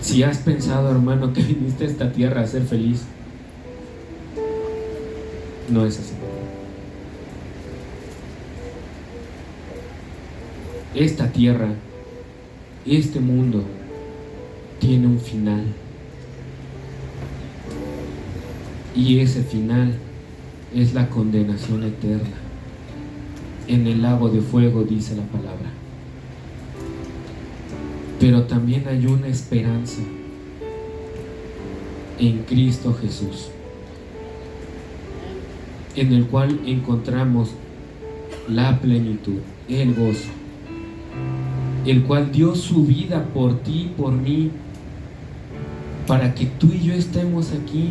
A: Si has pensado, hermano, que viniste a esta tierra a ser feliz, no es así. esta tierra, este mundo, tiene un final. Y ese final es la condenación eterna en el lago de fuego, dice la palabra. Pero también hay una esperanza en Cristo Jesús, en el cual encontramos la plenitud, el gozo, el cual dio su vida por ti, por mí, para que tú y yo estemos aquí.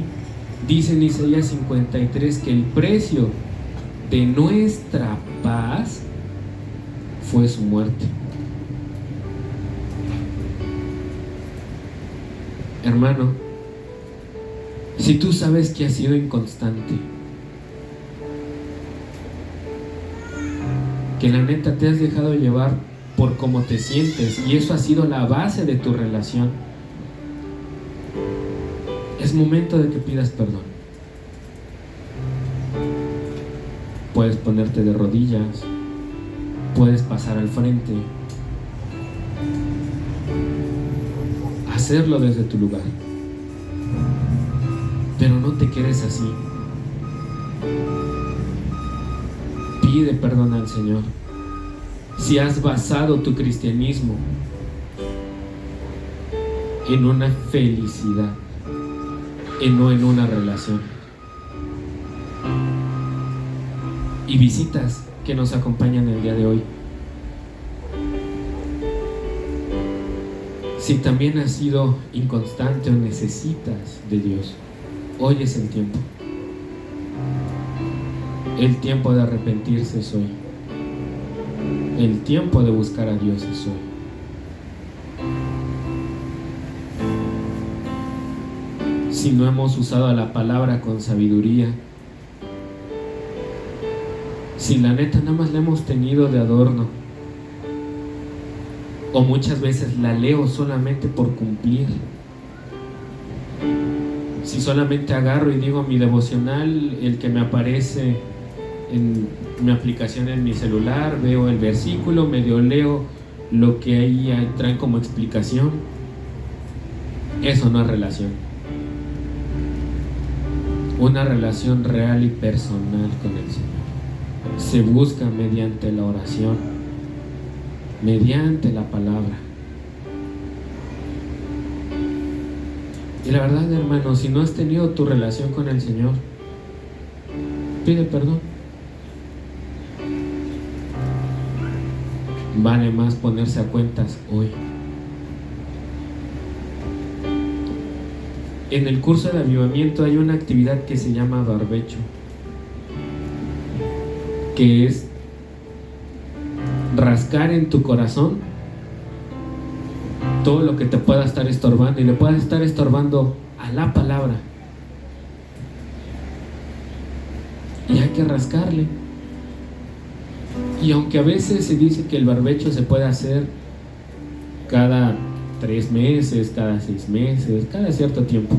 A: Dice en Isaías 53 que el precio de nuestra paz fue su muerte. Hermano, si tú sabes que has sido inconstante, que la neta te has dejado llevar por cómo te sientes y eso ha sido la base de tu relación, es momento de que pidas perdón. Puedes ponerte de rodillas, puedes pasar al frente, hacerlo desde tu lugar, pero no te quedes así. Pide perdón al Señor si has basado tu cristianismo en una felicidad y no en una relación. Y visitas que nos acompañan el día de hoy, si también has sido inconstante o necesitas de Dios, hoy es el tiempo. El tiempo de arrepentirse es hoy. El tiempo de buscar a Dios es hoy. Si no hemos usado la palabra con sabiduría, si la neta nada más la hemos tenido de adorno, o muchas veces la leo solamente por cumplir, si solamente agarro y digo mi devocional, el que me aparece en mi aplicación en mi celular, veo el versículo, medio leo lo que ahí traen como explicación, eso no es relación. Una relación real y personal con el Señor se busca mediante la oración, mediante la palabra. Y la verdad, hermano, si no has tenido tu relación con el Señor, pide perdón. Vale más ponerse a cuentas hoy. En el curso de avivamiento hay una actividad que se llama barbecho, que es rascar en tu corazón todo lo que te pueda estar estorbando, y le pueda estar estorbando a la palabra, y hay que rascarle. Y aunque a veces se dice que el barbecho se puede hacer cada 3 meses, cada 6 meses, cada cierto tiempo,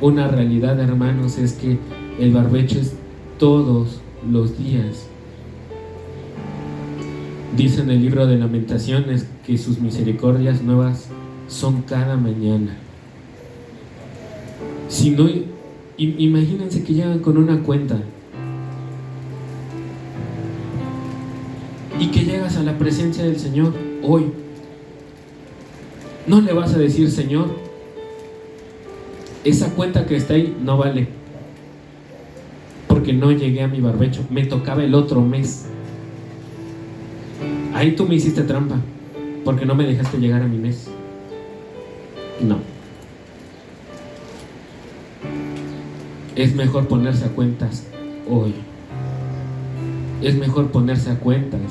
A: una realidad, hermanos, es que el barbecho es todos los días. Dice en el libro de Lamentaciones que sus misericordias nuevas son cada mañana. Si no, imagínense que llegan con una cuenta y que llegas a la presencia del Señor hoy. No le vas a decir: Señor, esa cuenta que está ahí no vale, porque no llegué a mi barbecho, me tocaba el otro mes. Ahí tú me hiciste trampa, porque no me dejaste llegar a mi mes. No. Es mejor ponerse a cuentas hoy. Es mejor ponerse a cuentas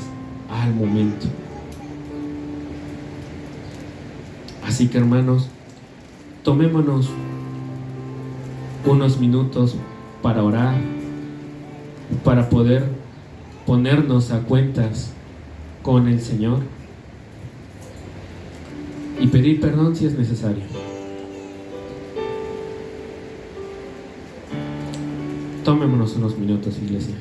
A: al momento. Así que, hermanos, tomémonos unos minutos para orar, para poder ponernos a cuentas con el Señor y pedir perdón si es necesario. Tomémonos unos minutos, iglesia.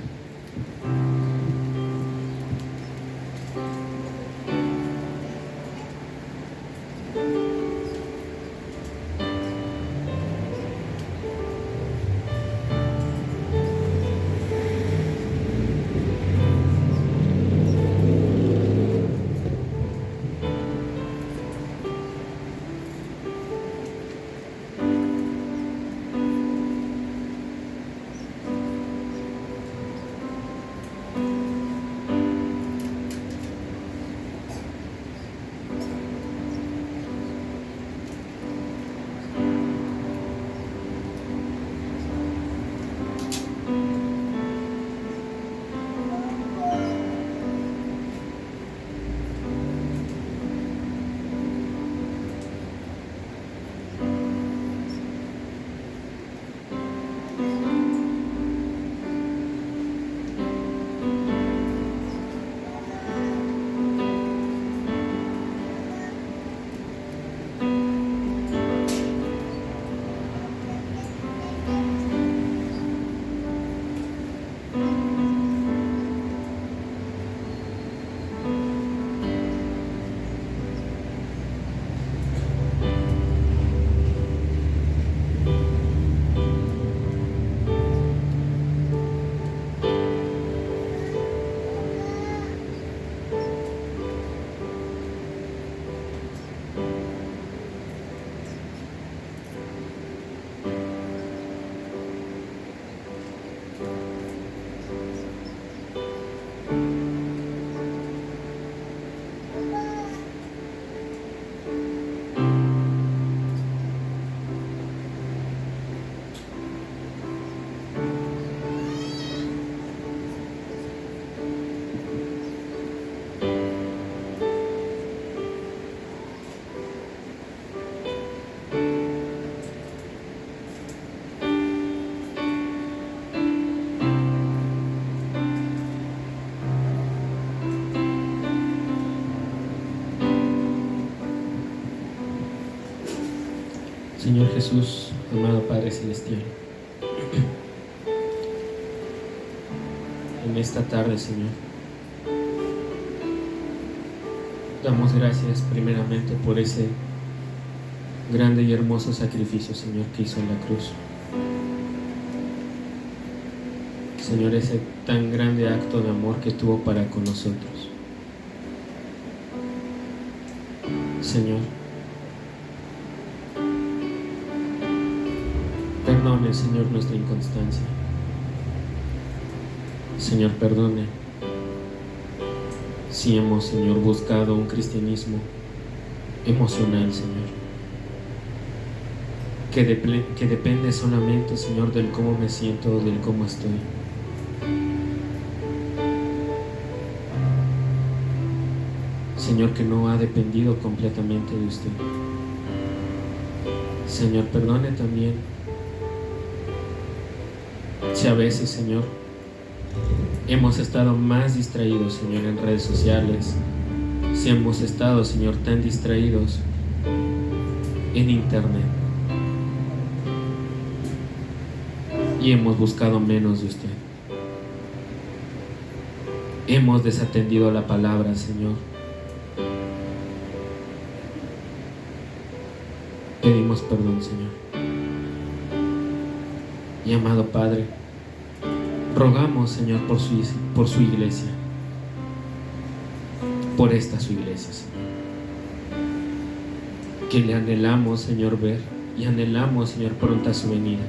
A: Señor Jesús, amado Padre Celestial, en esta tarde, Señor, damos gracias primeramente por ese grande y hermoso sacrificio, Señor, que hizo en la cruz. Señor, ese tan grande acto de amor que tuvo para con nosotros. Señor, perdone, Señor, nuestra inconstancia. Señor, perdone si hemos, Señor, buscado un cristianismo emocional, Señor, que depende solamente, Señor, del cómo me siento o del cómo estoy. Señor, que no ha dependido completamente de usted. Señor, perdone también si a veces, Señor, hemos estado más distraídos, Señor, en redes sociales, si hemos estado, Señor, tan distraídos en internet y hemos buscado menos de usted. Hemos desatendido la palabra, Señor. Pedimos perdón, Señor. Y amado Padre, rogamos, Señor, por su iglesia, por esta su iglesia, Señor, que le anhelamos, Señor, ver, y anhelamos, Señor, pronta su venida.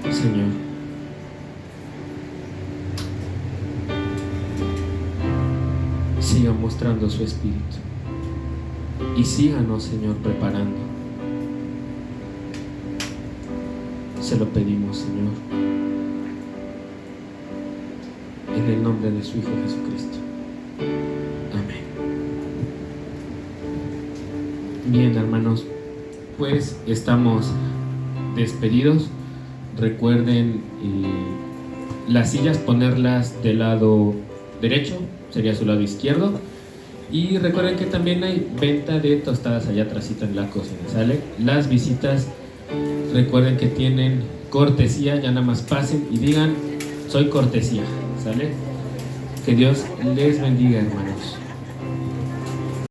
A: Señor, siga mostrando su espíritu y síganos, Señor, preparando. Se lo pedimos, Señor, en el nombre de su Hijo Jesucristo. Amén. Bien, hermanos, pues estamos despedidos. Recuerden las sillas ponerlas del lado derecho, sería su lado izquierdo. Y recuerden que también hay venta de tostadas allá atrásito en la cocina, ¿sale? Las visitas, recuerden que tienen cortesía, ya nada más pasen y digan, soy cortesía, ¿sale? Que Dios les bendiga, hermanos.